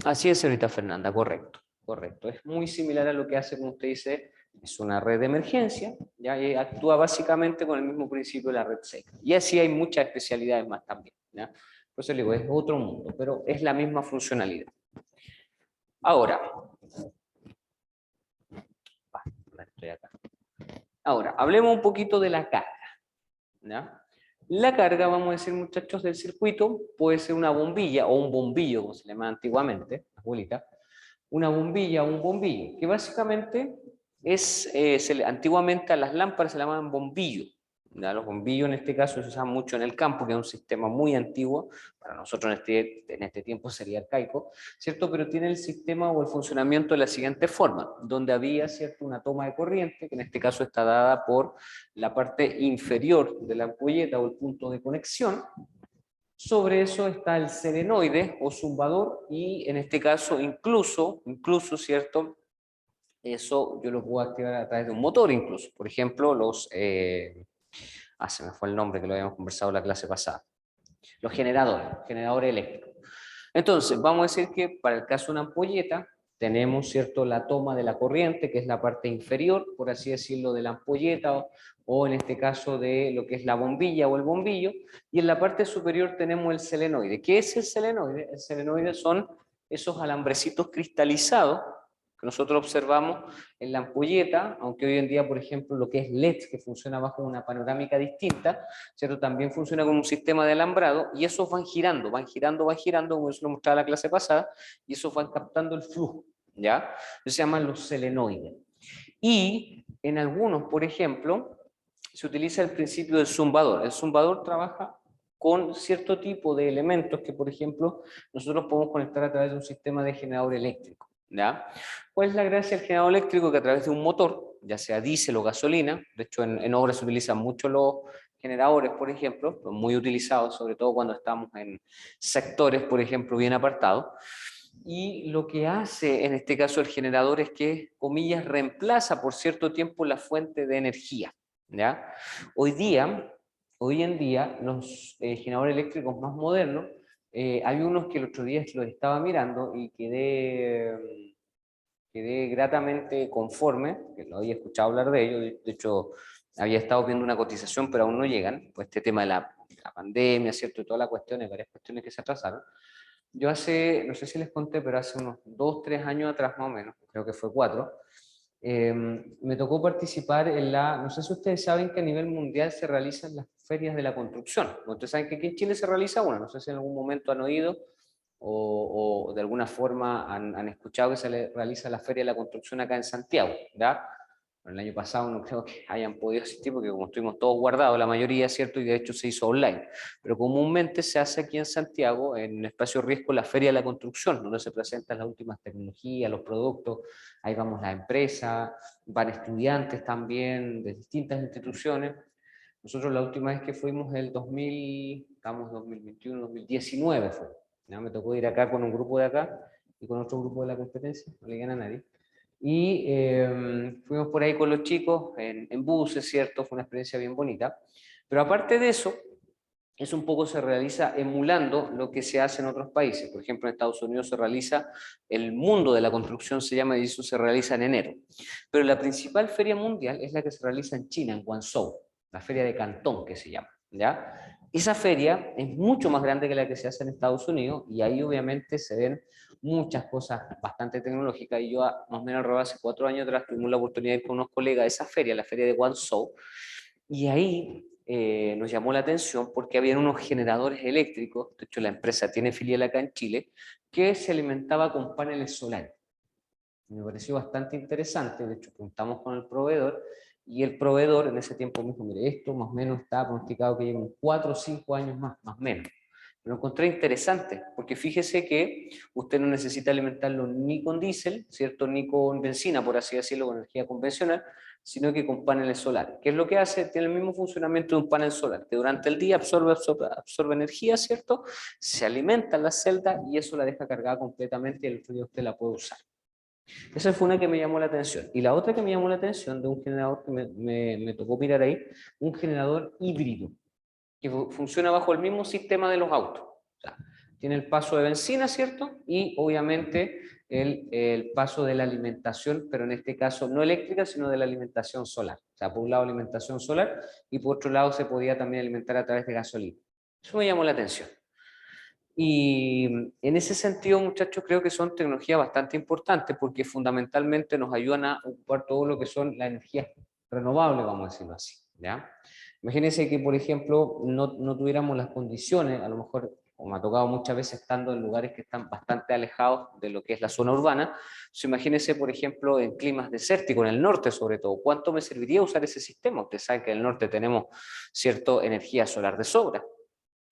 Así es, señorita Fernanda, correcto, correcto. Es muy similar a lo que hace, como usted dice, es una red de emergencia, ¿ya? Y actúa básicamente con el mismo principio de la red seca. Y así hay muchas especialidades más también, ¿ya? Por eso le digo, es otro mundo, pero es la misma funcionalidad. Ahora, estoy acá. Ahora, hablemos un poquito de la carga, ¿ya? La carga, vamos a decir, muchachos, del circuito puede ser una bombilla o un bombillo, como se le llamaba antiguamente, abuelita, una bombilla o un bombillo, que básicamente es, antiguamente a las lámparas se le llamaban bombillo. ¿Ya? Los bombillos en este caso se usan mucho en el campo, que es un sistema muy antiguo, para nosotros en este tiempo sería arcaico, ¿cierto? Pero tiene el sistema o el funcionamiento de la siguiente forma, donde había, ¿cierto?, una toma de corriente, que en este caso está dada por la parte inferior de la ampolleta o el punto de conexión. Sobre eso está el selenoide o zumbador y en este caso incluso, ¿cierto? Eso yo lo puedo activar a través de un motor incluso. Por ejemplo, se me fue el nombre que lo habíamos conversado en la clase pasada. Los generadores eléctricos. Entonces, vamos a decir que para el caso de una ampolleta, tenemos, ¿cierto?, la toma de la corriente, que es la parte inferior, por así decirlo, de la ampolleta, o en este caso de lo que es la bombilla o el bombillo, y en la parte superior tenemos el selenoide. ¿Qué es el selenoide? El selenoide son esos alambrecitos cristalizados que nosotros observamos en la ampolleta, aunque hoy en día, por ejemplo, lo que es LED, que funciona bajo una panorámica distinta, ¿cierto? También funciona con un sistema de alambrado, y esos van girando, como eso lo mostraba la clase pasada, y esos van captando el flujo, ¿ya? Se llaman los selenoides. Y en algunos, por ejemplo, se utiliza el principio del zumbador. El zumbador trabaja con cierto tipo de elementos que, por ejemplo, nosotros podemos conectar a través de un sistema de generador eléctrico, ¿ya? ¿Cuál es la gracia del generador eléctrico? Que a través de un motor, ya sea diésel o gasolina, de hecho en obras se utilizan mucho los generadores, por ejemplo, muy utilizados, sobre todo cuando estamos en sectores, por ejemplo, bien apartados, y lo que hace en este caso el generador es que, comillas, reemplaza por cierto tiempo la fuente de energía, ¿ya? Hoy en día, los generadores eléctricos más modernos, hay unos que el otro día los estaba mirando y quedé gratamente conforme, que lo había escuchado hablar de ellos, de hecho había estado viendo una cotización, pero aún no llegan, pues este tema de la pandemia, ¿cierto? Y todas las cuestiones, varias cuestiones que se atrasaron. yo hace, no sé si les conté, pero hace unos 2, 3 años atrás más o menos, creo que fue 4, me tocó participar en no sé si ustedes saben que a nivel mundial se realizan las ferias de la construcción. Ustedes saben que aquí en Chile se realiza una, no sé si en algún momento han oído o de alguna forma han escuchado que realiza la feria de la construcción acá en Santiago, ¿ya? Bueno, el año pasado no creo que hayan podido asistir porque como estuvimos todos guardados, la mayoría, ¿cierto? Y de hecho se hizo online. Pero comúnmente se hace aquí en Santiago, en Espacio Riesgo, la Feria de la Construcción, donde se presentan las últimas tecnologías, los productos, ahí vamos las empresas, van estudiantes también de distintas instituciones. Nosotros la última vez que fuimos el 2000, estamos 2021, 2019 fue. ¿Ya? Me tocó ir acá con un grupo de acá y con otro grupo de la competencia, no le gana a nadie. Y fuimos por ahí con los chicos en buses, ¿cierto? Fue una experiencia bien bonita. Pero aparte de eso, eso un poco se realiza emulando lo que se hace en otros países. Por ejemplo, en Estados Unidos se realiza, el mundo de la construcción se llama, y eso se realiza en enero. Pero la principal feria mundial es la que se realiza en China, en Guangzhou, la feria de Cantón que se llama, ¿ya? Esa feria es mucho más grande que la que se hace en Estados Unidos y ahí obviamente se ven muchas cosas bastante tecnológicas y yo más o menos hace 4 años atrás tuvimos la oportunidad de ir con unos colegas a esa feria, la feria de Guangzhou, y ahí nos llamó la atención porque habían unos generadores eléctricos, de hecho la empresa tiene filial acá en Chile, que se alimentaba con paneles solares. Me pareció bastante interesante, de hecho preguntamos con el proveedor, y el proveedor en ese tiempo me dijo, mire, esto más o menos está pronosticado que lleven 4 o 5 años más o menos. Lo encontré interesante, porque fíjese que usted no necesita alimentarlo ni con diésel, ¿cierto? Ni con benzina, por así decirlo, con energía convencional, sino que con paneles solares. ¿Qué es lo que hace? Tiene el mismo funcionamiento de un panel solar, que durante el día absorbe energía, ¿cierto? Se alimenta en la celda y eso la deja cargada completamente y el otro día usted la puede usar. Esa fue una que me llamó la atención. Y la otra que me llamó la atención de un generador que me tocó mirar ahí, un generador híbrido, que funciona bajo el mismo sistema de los autos. O sea, tiene el paso de benzina, ¿cierto? Y obviamente el paso de la alimentación, pero en este caso no eléctrica, sino de la alimentación solar. O sea, por un lado alimentación solar y por otro lado se podía también alimentar a través de gasolina. Eso me llamó la atención. Y en ese sentido, muchachos, creo que son tecnologías bastante importantes porque fundamentalmente nos ayudan a ocupar todo lo que son las energías renovables, vamos a decirlo así, ¿ya? Imagínense que, por ejemplo, no tuviéramos las condiciones, a lo mejor, como me ha tocado muchas veces estando en lugares que están bastante alejados de lo que es la zona urbana, imagínense, por ejemplo, en climas desérticos, en el norte sobre todo, ¿cuánto me serviría usar ese sistema? Ustedes saben que en el norte tenemos cierta energía solar de sobra,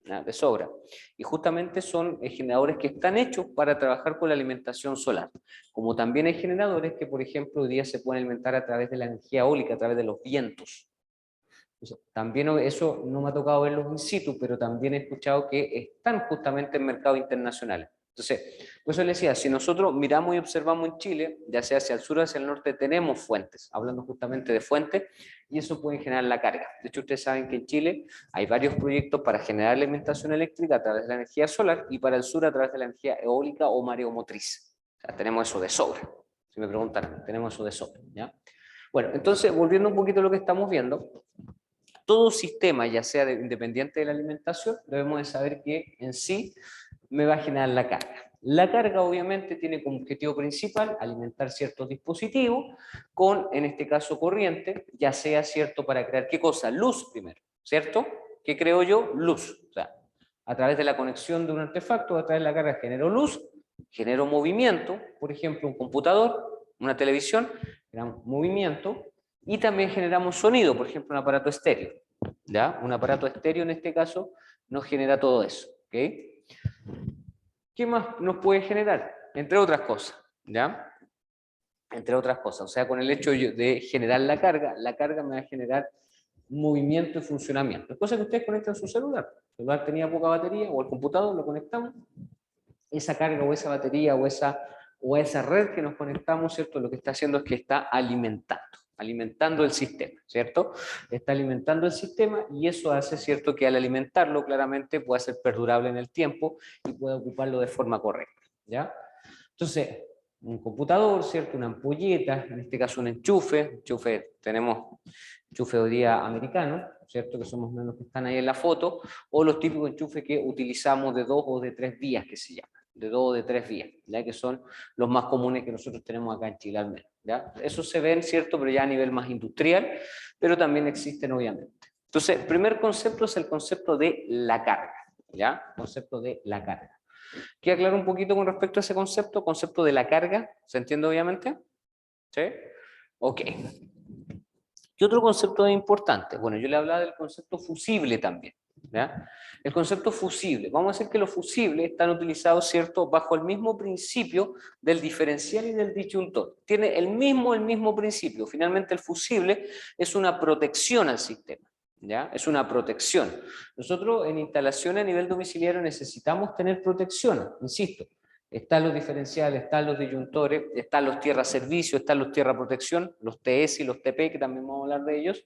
¿ya? De sobra. Y justamente son generadores que están hechos para trabajar con la alimentación solar. Como también hay generadores que, por ejemplo, hoy día se pueden alimentar a través de la energía eólica, a través de los vientos. Entonces, también eso no me ha tocado verlos in situ, pero también he escuchado que están justamente en mercados internacionales. Entonces, por eso les decía, si nosotros miramos y observamos en Chile, ya sea hacia el sur o hacia el norte, tenemos fuentes, hablando justamente de fuentes, y eso puede generar la carga. De hecho, ustedes saben que en Chile hay varios proyectos para generar alimentación eléctrica a través de la energía solar y para el sur a través de la energía eólica o mareomotriz. O sea, tenemos eso de sobra. Si me preguntan, tenemos eso de sobra, ¿ya? Bueno, entonces, volviendo un poquito a lo que estamos viendo, todo sistema, ya sea independiente de la alimentación, debemos de saber que en sí me va a generar la carga. La carga obviamente tiene como objetivo principal alimentar ciertos dispositivos con, en este caso, corriente, ya sea cierto para crear, ¿qué cosa? Luz primero, ¿cierto? ¿Qué creo yo? Luz. O sea, a través de la conexión de un artefacto, a través de la carga genero luz, genero movimiento, por ejemplo, un computador, una televisión, generamos movimiento, y también generamos sonido, por ejemplo, un aparato estéreo. ¿Ya? Un aparato estéreo en este caso nos genera todo eso. ¿Okay? ¿Qué más nos puede generar? Entre otras cosas. ¿Ya? Entre otras cosas. O sea, con el hecho de generar la carga me va a generar movimiento y funcionamiento. Es cosa que ustedes conectan su celular. El celular tenía poca batería o el computador lo conectamos. Esa carga o esa batería o esa red que nos conectamos, ¿cierto? Lo que está haciendo es que está alimentando el sistema, ¿cierto? Está alimentando el sistema y eso hace, ¿cierto?, que al alimentarlo claramente pueda ser perdurable en el tiempo y pueda ocuparlo de forma correcta, ¿ya? Entonces, un computador, ¿cierto?, una ampolleta, en este caso un enchufe, tenemos enchufe hoy día americano, ¿cierto?, que somos menos que están ahí en la foto, o los típicos enchufes que utilizamos de 2 o de 3 vías que se llaman. de 2 o de 3 vías, ¿ya? Que son los más comunes que nosotros tenemos acá en Chile al menos, ¿ya? Eso se ven, ¿cierto? Pero ya a nivel más industrial, pero también existen obviamente. Entonces, el primer concepto es el concepto de la carga, ¿ya? Concepto de la carga. ¿Quiero aclarar un poquito con respecto a ese concepto? Concepto de la carga, ¿se entiende obviamente? ¿Sí? Ok. ¿Qué otro concepto es importante? Bueno, yo le hablaba del concepto fusible también, ¿ya? El concepto fusible, vamos a decir que los fusibles están utilizados, ¿cierto?, bajo el mismo principio del diferencial y del disyuntor. Tiene el mismo principio. Finalmente el fusible es una protección al sistema, ¿ya? Es una protección. Nosotros en instalaciones a nivel domiciliario necesitamos tener protección, insisto. Están los diferenciales, están los disyuntores, están los tierra servicio, están los tierra protección, los TS y los TP, que también vamos a hablar de ellos.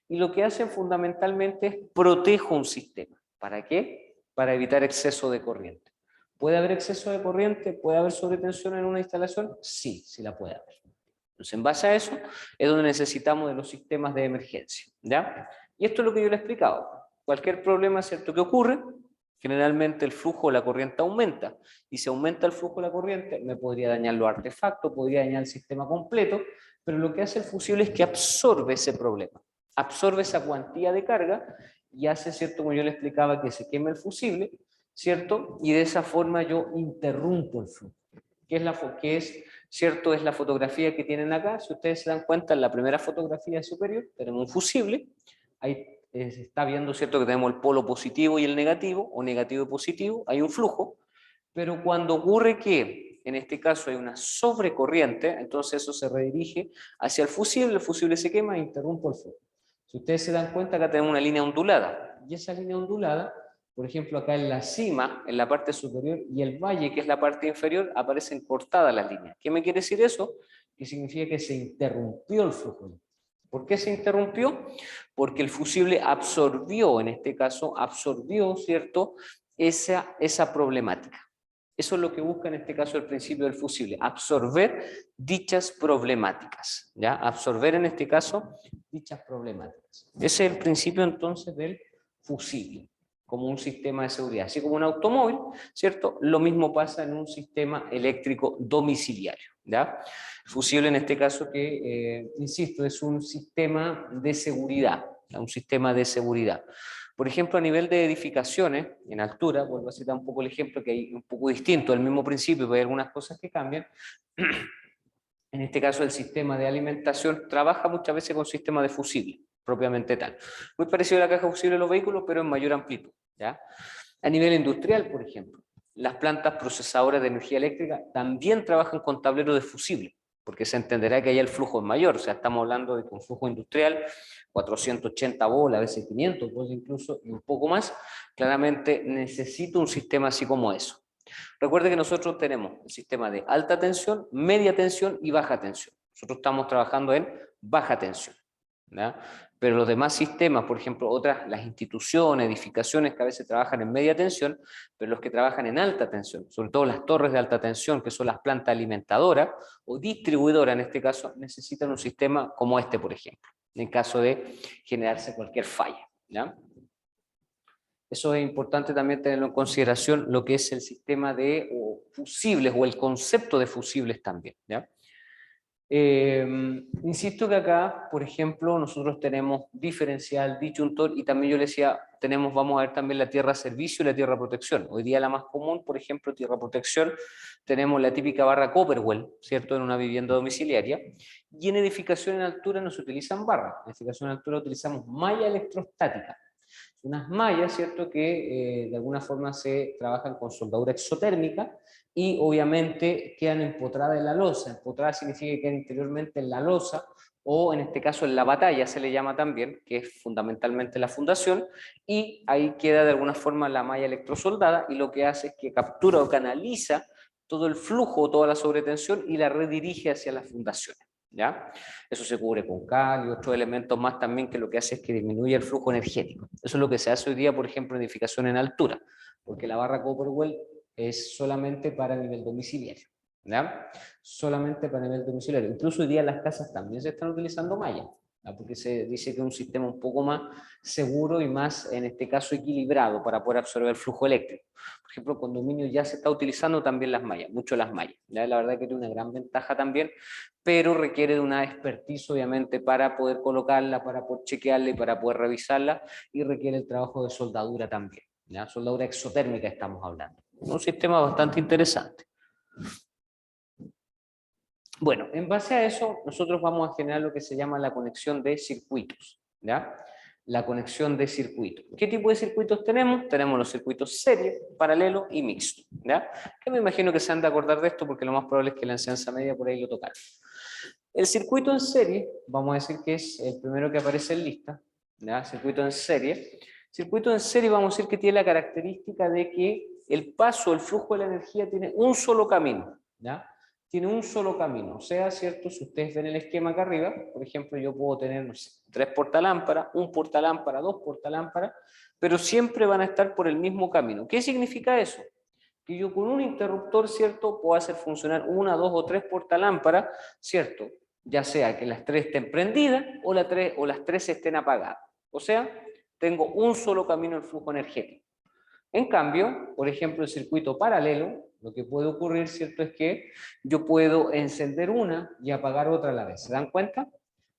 Y lo que hacen fundamentalmente es protejo un sistema. ¿Para qué? Para evitar exceso de corriente. ¿Puede haber exceso de corriente? ¿Puede haber sobretensión en una instalación? Sí, sí la puede haber. Entonces, en base a eso, es donde necesitamos de los sistemas de emergencia, ¿ya? Y esto es lo que yo le he explicado. Cualquier problema, ¿cierto?, que ocurre, generalmente el flujo de la corriente aumenta, y si aumenta el flujo de la corriente, me podría dañar los artefactos, podría dañar el sistema completo, pero lo que hace el fusible es que absorbe ese problema, absorbe esa cuantía de carga, y hace, ¿cierto?, como yo le explicaba, que se queme el fusible, ¿cierto?, y de esa forma yo interrumpo el flujo. ¿Qué es, cierto? Es la fotografía que tienen acá. Si ustedes se dan cuenta, en la primera fotografía superior tenemos un fusible. Ahí se está viendo, ¿cierto?, que tenemos el polo positivo y el negativo, o negativo y positivo. Hay un flujo. Pero cuando ocurre que, en este caso, hay una sobrecorriente, entonces eso se redirige hacia el fusible se quema e interrumpe el flujo. Si ustedes se dan cuenta, acá tenemos una línea ondulada. Y esa línea ondulada, por ejemplo, acá en la cima, en la parte superior, y el valle, que es la parte inferior, aparecen cortadas las líneas. ¿Qué me quiere decir eso? Que significa que se interrumpió el flujo. ¿Por qué se interrumpió? Porque el fusible absorbió, en este caso, absorbió, ¿cierto?, esa problemática. Eso es lo que busca en este caso el principio del fusible, absorber dichas problemáticas, ¿ya? Absorber en este caso dichas problemáticas. Ese es el principio entonces del fusible, como un sistema de seguridad. Así como un automóvil, ¿cierto? Lo mismo pasa en un sistema eléctrico domiciliario, ¿ya? El fusible en este caso que, insisto, es un sistema de seguridad, ¿ya? Un sistema de seguridad. Por ejemplo, a nivel de edificaciones, en altura, vuelvo a citar un poco el ejemplo que hay un poco distinto, el mismo principio, pero hay algunas cosas que cambian. En este caso, el sistema de alimentación trabaja muchas veces con sistema de fusible, propiamente tal. Muy parecido a la caja fusible de los vehículos, pero en mayor amplitud, ¿ya? A nivel industrial, por ejemplo, las plantas procesadoras de energía eléctrica también trabajan con tableros de fusible, porque se entenderá que ahí el flujo es mayor, o sea, estamos hablando de un flujo industrial, 480 bolas, a veces 500 bolas incluso, y un poco más. Claramente necesito un sistema así como eso. Recuerde que nosotros tenemos el sistema de alta tensión, media tensión y baja tensión. Nosotros estamos trabajando en baja tensión, ¿ya? Pero los demás sistemas, por ejemplo, las instituciones, edificaciones que a veces trabajan en media tensión, pero los que trabajan en alta tensión, sobre todo las torres de alta tensión, que son las plantas alimentadoras o distribuidoras en este caso, necesitan un sistema como este, por ejemplo, en caso de generarse cualquier falla, ¿ya? Eso es importante también tenerlo en consideración, lo que es el sistema de fusibles o el concepto de fusibles también, ¿ya? Insisto que acá, por ejemplo, nosotros tenemos diferencial, disyuntor, y también yo le decía, vamos a ver también la tierra servicio y la tierra protección. Hoy día la más común, por ejemplo, tierra protección, tenemos la típica barra Copperwell, ¿cierto?, en una vivienda domiciliaria, y en edificación en altura no se utilizan barras, en edificación en altura utilizamos malla electrostática. Unas mallas, ¿cierto?, que de alguna forma se trabajan con soldadura exotérmica, y obviamente quedan empotradas en la losa. Empotradas significa que quedan interiormente en la losa, o en este caso en la batalla se le llama también, que es fundamentalmente la fundación, y ahí queda de alguna forma la malla electrosoldada, y lo que hace es que captura o canaliza todo el flujo, toda la sobretensión, y la redirige hacia las fundaciones, ¿ya? Eso se cubre con cal y otros elementos más también, que lo que hace es que disminuye el flujo energético. Eso es lo que se hace hoy día, por ejemplo, en edificación en altura, porque la barra Copperwell es solamente para nivel domiciliario, ¿ya? Solamente para nivel domiciliario. Incluso hoy día en las casas también se están utilizando mallas, ¿ya? Porque se dice que es un sistema un poco más seguro y más, en este caso, equilibrado para poder absorber el flujo eléctrico. Por ejemplo, en condominios ya se está utilizando también las mallas, mucho las mallas, ¿ya? La verdad que tiene una gran ventaja también, pero requiere de una expertise, obviamente, para poder colocarla, para poder chequearla y para poder revisarla, y requiere el trabajo de soldadura también, ¿ya? Soldadura exotérmica estamos hablando. Un sistema bastante interesante. Bueno, en base a eso, nosotros vamos a generar lo que se llama la conexión de circuitos, ¿ya? La conexión de circuitos. ¿Qué tipo de circuitos tenemos? Tenemos los circuitos serie, paralelo y mixto, ¿ya? Que me imagino que se han de acordar de esto porque lo más probable es que la enseñanza media por ahí lo tocaron. El circuito en serie, vamos a decir que es el primero que aparece en lista, ¿ya? Circuito en serie. Circuito en serie vamos a decir que tiene la característica de que el paso, el flujo de la energía tiene un solo camino, ¿ya? Tiene un solo camino, o sea, ¿cierto? Si ustedes ven el esquema acá arriba, por ejemplo, yo puedo tener, no sé, 3 portalámparas, un portalámpara, 2 portalámparas, pero siempre van a estar por el mismo camino. ¿Qué significa eso? Que yo con un interruptor, ¿cierto?, puedo hacer funcionar 1, 2 o 3 portalámparas, ¿cierto? Ya sea que las 3 estén prendidas o las 3 estén apagadas. O sea, tengo un solo camino del flujo energético. En cambio, por ejemplo, el circuito paralelo, lo que puede ocurrir, ¿cierto?, es que yo puedo encender una y apagar otra a la vez. ¿Se dan cuenta?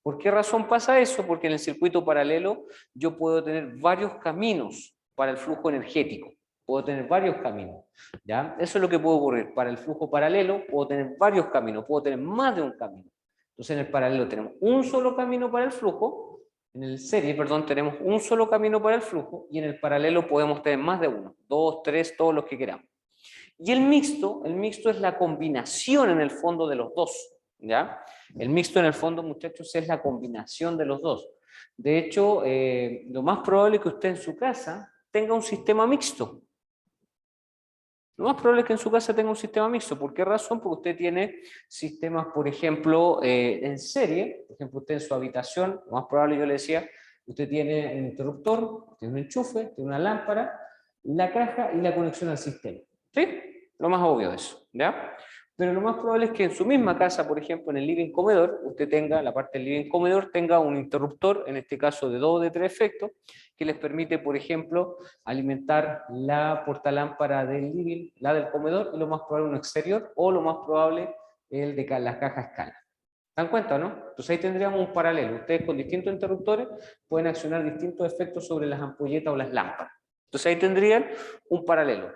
¿Por qué razón pasa eso? Porque en el circuito paralelo yo puedo tener varios caminos para el flujo energético. Puedo tener varios caminos, ¿ya? Eso es lo que puede ocurrir. Para el flujo paralelo puedo tener varios caminos, puedo tener más de un camino. Entonces en el paralelo tenemos un solo camino para el flujo, en el serie, perdón, tenemos un solo camino para el flujo, y en el paralelo podemos tener más de uno, 2, 3, todos los que queramos. Y el mixto es la combinación en el fondo de los dos, ¿ya? El mixto en el fondo, muchachos, es la combinación de los dos. De hecho, lo más probable es que usted en su casa tenga un sistema mixto. Lo más probable es que en su casa tenga un sistema mixto. ¿Por qué razón? Porque usted tiene sistemas, por ejemplo, en serie. Por ejemplo, usted en su habitación, lo más probable, yo le decía, usted tiene un interruptor, tiene un enchufe, tiene una lámpara, la caja y la conexión al sistema. ¿Sí? Lo más obvio de eso, ¿ya? Pero lo más probable es que en su misma casa, por ejemplo, en el living comedor, usted tenga, la parte del living comedor, tenga un interruptor, en este caso de 2 o de 3 efectos, que les permite, por ejemplo, alimentar la portalámpara del living, la del comedor, y lo más probable un exterior, o lo más probable el de la caja escala. ¿Se dan cuenta, no? Entonces ahí tendríamos un paralelo. Ustedes con distintos interruptores pueden accionar distintos efectos sobre las ampolletas o las lámparas. Entonces ahí tendrían un paralelo.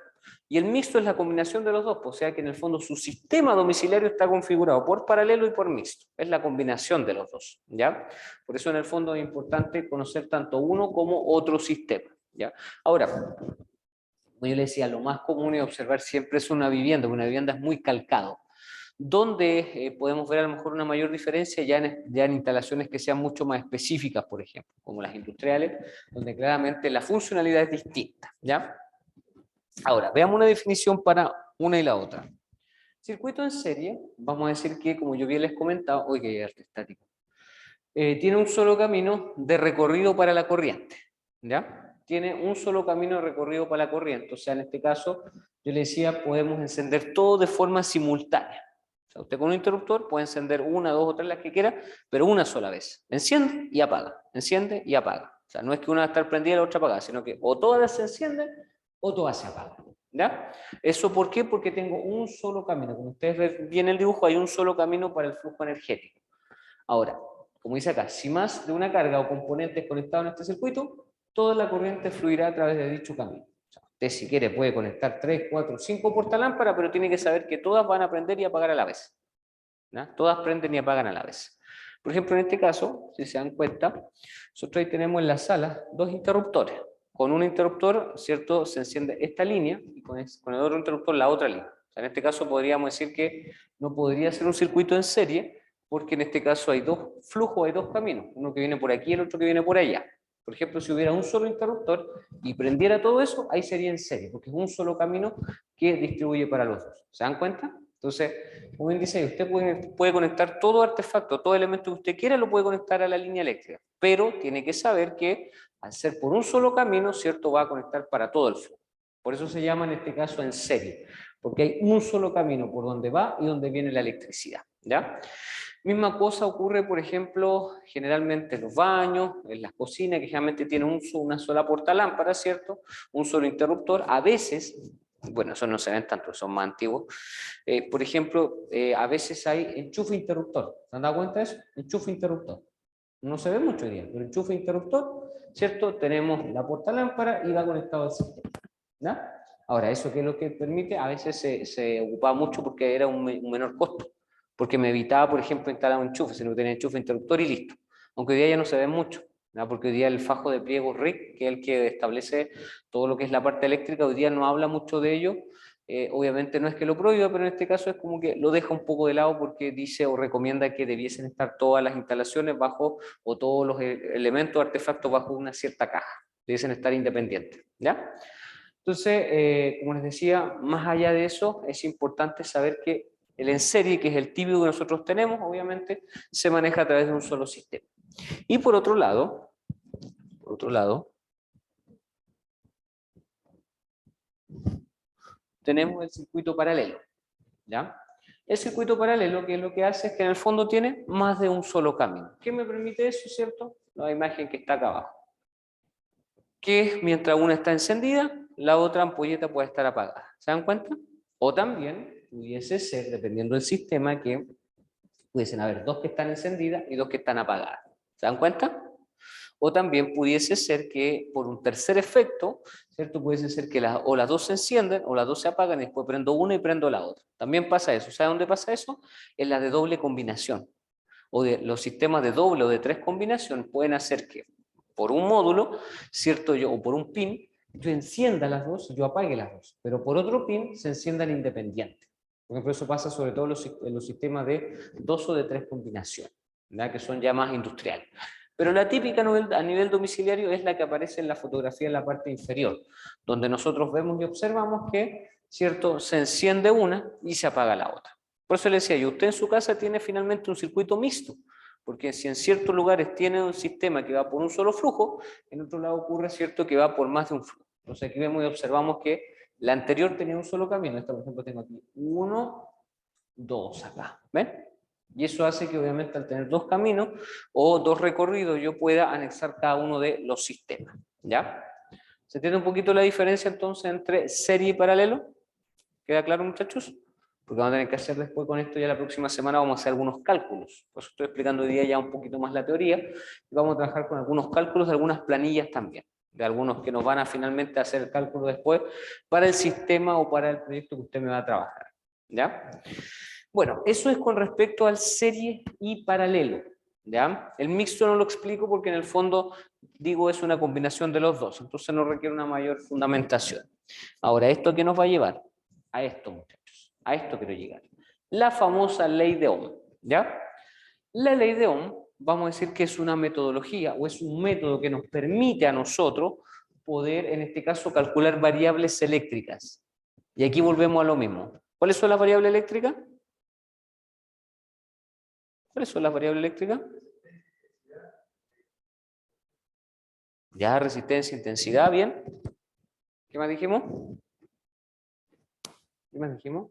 Y el mixto es la combinación de los dos, o sea que en el fondo su sistema domiciliario está configurado por paralelo y por mixto. Es la combinación de los dos, ¿ya? Por eso en el fondo es importante conocer tanto uno como otro sistema, ¿ya? Ahora, como yo le decía, lo más común es observar siempre es una vivienda, porque una vivienda es muy calcado. Donde podemos ver a lo mejor una mayor diferencia ya en instalaciones que sean mucho más específicas, por ejemplo, como las industriales, donde claramente la funcionalidad es distinta, ¿ya? Ahora, veamos una definición para una y la otra. Circuito en serie, vamos a decir que, como yo bien les comentaba, oye, que arte estático, tiene un solo camino de recorrido para la corriente, ¿ya? Tiene un solo camino de recorrido para la corriente, o sea, en este caso, yo le decía, podemos encender todo de forma simultánea. O sea, usted con un interruptor puede encender una, dos o tres, las que quiera, pero una sola vez. Enciende y apaga, enciende y apaga. O sea, no es que una va a estar prendida y la otra apagada, sino que o todas se encienden o todas se apagan, ¿ya? ¿Eso por qué? Porque tengo un solo camino. Como ustedes ven bien el dibujo, hay un solo camino para el flujo energético. Ahora, como dice acá, si más de una carga o componente es conectado en este circuito, toda la corriente fluirá a través de dicho camino. O sea, usted si quiere puede conectar 3, 4, 5 portalámparas, pero tiene que saber que todas van a prender y apagar a la vez, ¿no? Todas prenden y apagan a la vez. Por ejemplo, en este caso, si se dan cuenta, nosotros ahí tenemos en la sala 2 interruptores. Con un interruptor, ¿cierto?, se enciende esta línea y con el otro interruptor la otra línea. O sea, en este caso podríamos decir que no podría ser un circuito en serie, porque en este caso hay dos flujos, hay dos caminos, uno que viene por aquí y el otro que viene por allá. Por ejemplo, si hubiera un solo interruptor y prendiera todo eso, ahí sería en serie, porque es un solo camino que distribuye para los dos. ¿Se dan cuenta? Entonces, como bien dice, usted puede conectar todo artefacto, todo elemento que usted quiera, lo puede conectar a la línea eléctrica, pero tiene que saber que al ser por un solo camino, ¿cierto?, va a conectar para todo el flujo. Por eso se llama en este caso en serie, porque hay un solo camino por donde va y donde viene la electricidad, ¿ya? Misma cosa ocurre, por ejemplo, generalmente en los baños, en las cocinas, que generalmente tienen una sola portalámpara, ¿cierto? Un solo interruptor. A veces, bueno, eso no se ven tanto, son más antiguos. Por ejemplo, a veces hay enchufe interruptor. ¿Se han dado cuenta de eso? Enchufe interruptor. No se ve mucho hoy día, pero enchufe interruptor, ¿cierto? Tenemos la portalámpara y va conectado al sistema. ¿Ya? Ahora, ¿eso qué es lo que permite? A veces se ocupaba mucho porque era un menor costo, porque me evitaba, por ejemplo, instalar un enchufe, sino que tenía enchufe interruptor y listo. Aunque hoy día ya no se ve mucho, ¿no? Porque hoy día el fajo de pliego RIC, que es el que establece todo lo que es la parte eléctrica, hoy día no habla mucho de ello. Obviamente no es que lo prohíba, pero en este caso es como que lo deja un poco de lado porque dice o recomienda que debiesen estar todas las instalaciones bajo, o todos los elementos, artefactos bajo una cierta caja. Debiesen estar independientes, ¿ya? Entonces, como les decía, más allá de eso, es importante saber que el en serie, que es el típico que nosotros tenemos, obviamente, se maneja a través de un solo sistema. Y por otro lado, tenemos el circuito paralelo, ¿ya? El circuito paralelo, que es lo que hace, es que en el fondo tiene más de un solo camino. ¿Qué me permite eso, cierto? La imagen que está acá abajo. Que mientras una está encendida, la otra ampolleta puede estar apagada. ¿Se dan cuenta? O también pudiese ser, dependiendo del sistema, que pudiesen haber dos que están encendidas y dos que están apagadas. ¿Se dan cuenta? O también pudiese ser que por un tercer efecto, ¿cierto? Pudiese ser que o las dos se encienden o las dos se apagan y después prendo una y prendo la otra. También pasa eso. ¿Sabe dónde pasa eso? En la de doble combinación. O de los sistemas de doble o de tres combinación pueden hacer que por un módulo, ¿cierto? O por un pin, yo encienda las dos y yo apague las dos. Pero por otro pin se enciendan independientes. Por ejemplo, eso pasa sobre todo en los sistemas de dos o de tres combinación, ¿verdad? Que son ya más industriales. Pero la típica a nivel domiciliario es la que aparece en la fotografía en la parte inferior, donde nosotros vemos y observamos que, ¿cierto? Se enciende una y se apaga la otra. Por eso le decía yo, usted en su casa tiene finalmente un circuito mixto, porque si en ciertos lugares tiene un sistema que va por un solo flujo, en otro lado ocurre, ¿cierto?, que va por más de un flujo. Entonces aquí vemos y observamos que la anterior tenía un solo camino. Esta, por ejemplo, tengo aquí 1, 2 acá, ¿ven? Y eso hace que obviamente al tener dos caminos o dos recorridos yo pueda anexar cada uno de los sistemas, ¿ya? ¿Se entiende un poquito la diferencia entonces entre serie y paralelo? ¿Queda claro, muchachos? Porque vamos a tener que hacer después con esto, ya la próxima semana vamos a hacer algunos cálculos. Por eso estoy explicando hoy día ya un poquito más la teoría, y vamos a trabajar con algunos cálculos de algunas planillas también, de algunos que nos van a finalmente hacer el cálculo después para el sistema o para el proyecto que usted me va a trabajar, ¿ya? Bueno, eso es con respecto al serie y paralelo, ¿ya? El mixto no lo explico porque en el fondo, digo, es una combinación de los dos, entonces no requiere una mayor fundamentación. Ahora, ¿esto qué nos va a llevar? A esto, muchachos, a esto quiero llegar. La famosa ley de Ohm, ¿ya? La ley de Ohm, vamos a decir que es una metodología o es un método que nos permite a nosotros poder, en este caso, calcular variables eléctricas. Y aquí volvemos a lo mismo. ¿Cuáles son las variables eléctricas? ¿Cuáles son las variables eléctricas? Ya, resistencia, intensidad, bien. ¿Qué más dijimos? ¿Qué más dijimos?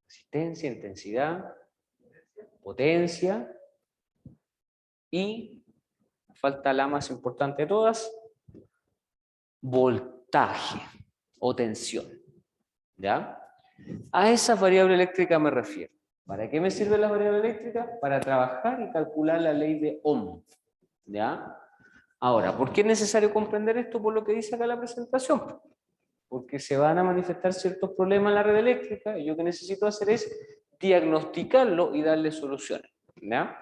Resistencia, intensidad, potencia y, falta la más importante de todas, voltaje o tensión. ¿Ya? A esa variable eléctrica me refiero. ¿Para qué me sirve la variable eléctrica? Para trabajar y calcular la ley de Ohm. ¿Ya? Ahora, ¿por qué es necesario comprender esto? Por lo que dice acá la presentación. Porque se van a manifestar ciertos problemas en la red eléctrica y yo que necesito hacer es diagnosticarlo y darle soluciones, ¿ya?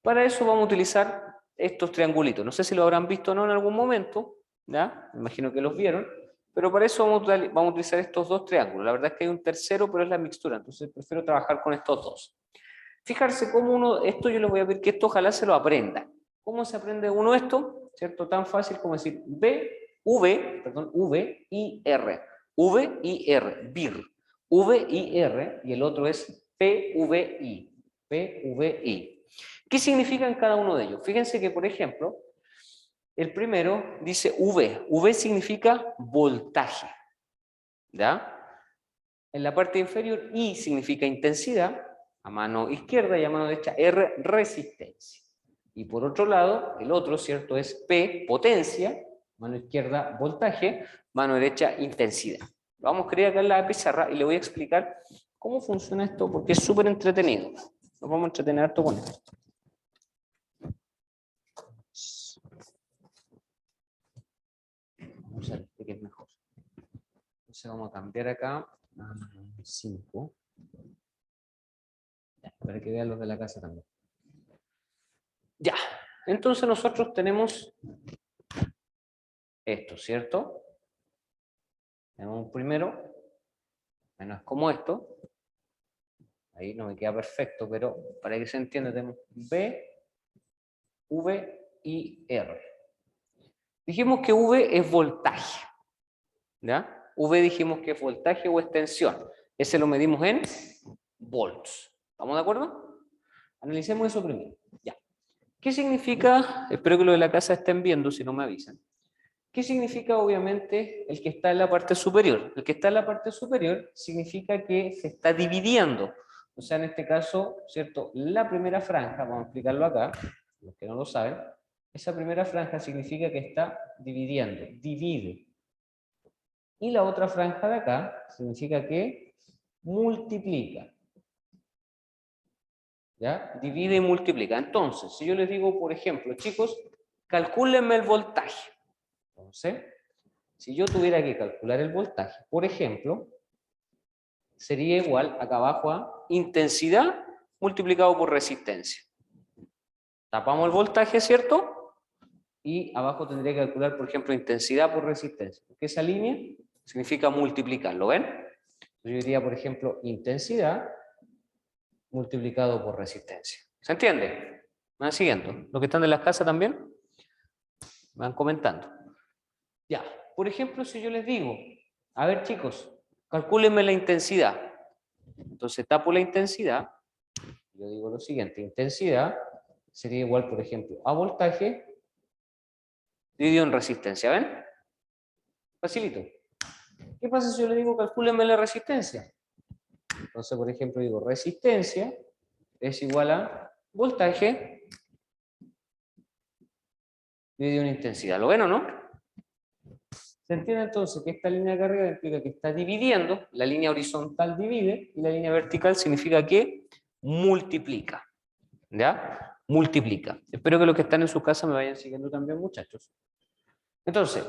Para eso vamos a utilizar estos triangulitos. No sé si lo habrán visto o no en algún momento, ¿ya? Me imagino que los vieron, pero para eso vamos a utilizar estos dos triángulos. La verdad es que hay un tercero, pero es la mixtura, entonces prefiero trabajar con estos dos. Fijarse cómo uno, esto yo les voy a pedir que esto ojalá se lo aprenda. ¿Cómo se aprende uno esto? ¿Cierto? Tan fácil como decir V, I, R. V, I, R, VIR. V, I, R, y el otro es P, V, I. P, V, I. ¿Qué significan cada uno de ellos? Fíjense que, por ejemplo, el primero dice V. V significa voltaje, ¿ya? En la parte inferior, I significa intensidad, a mano izquierda y a mano derecha R, resistencia. Y por otro lado, el otro, ¿cierto? Es P, potencia, mano izquierda, voltaje, mano derecha, intensidad. Lo vamos a escribir acá en la pizarra y le voy a explicar cómo funciona esto, porque es súper entretenido. Nos vamos a entretener harto con esto. Vamos a ver este que es mejor. Entonces vamos a cambiar acá a 5. Para que vean los de la casa también. Ya, entonces nosotros tenemos esto, ¿cierto? Tenemos un primero, menos como esto. Ahí no me queda perfecto, pero para que se entienda tenemos B, V y R. Dijimos que V es voltaje, ¿ya? V dijimos que es voltaje o extensión. Ese lo medimos en volts. ¿Estamos de acuerdo? Analicemos eso primero. Ya. ¿Qué significa? Espero que lo de la casa estén viendo, si no me avisan. ¿Qué significa, obviamente, el que está en la parte superior? El que está en la parte superior significa que se está dividiendo. O sea, en este caso, ¿cierto? La primera franja, vamos a explicarlo acá, los que no lo saben, esa primera franja significa que está dividiendo, divide. Y la otra franja de acá significa que multiplica. ¿Ya? Divide y multiplica. Entonces, si yo les digo, por ejemplo, chicos, calcúlenme el voltaje. Entonces, si yo tuviera que calcular el voltaje, por ejemplo, sería igual acá abajo a intensidad multiplicado por resistencia. Tapamos el voltaje, ¿cierto? Y abajo tendría que calcular, por ejemplo, intensidad por resistencia. Porque esa línea significa multiplicar, ¿lo ven? Yo diría, por ejemplo, intensidad multiplicado por resistencia. ¿Se entiende? ¿Me van siguiendo? ¿Los que están de las casas también? Me van comentando. Ya, por ejemplo, si yo les digo, a ver chicos, calcúlenme la intensidad. Entonces tapo la intensidad, yo digo lo siguiente, intensidad sería igual, por ejemplo, a voltaje dividido en resistencia, ¿ven? Facilito. ¿Qué pasa si yo le digo calcúlenme la resistencia? Entonces, por ejemplo, digo resistencia es igual a voltaje dividido en intensidad. ¿Lo ven o no? ¿Se entiende entonces que esta línea de arriba implica que está dividiendo, la línea horizontal divide y la línea vertical significa que multiplica? ¿Ya? Multiplica. Espero que los que están en su casa me vayan siguiendo también, muchachos. Entonces,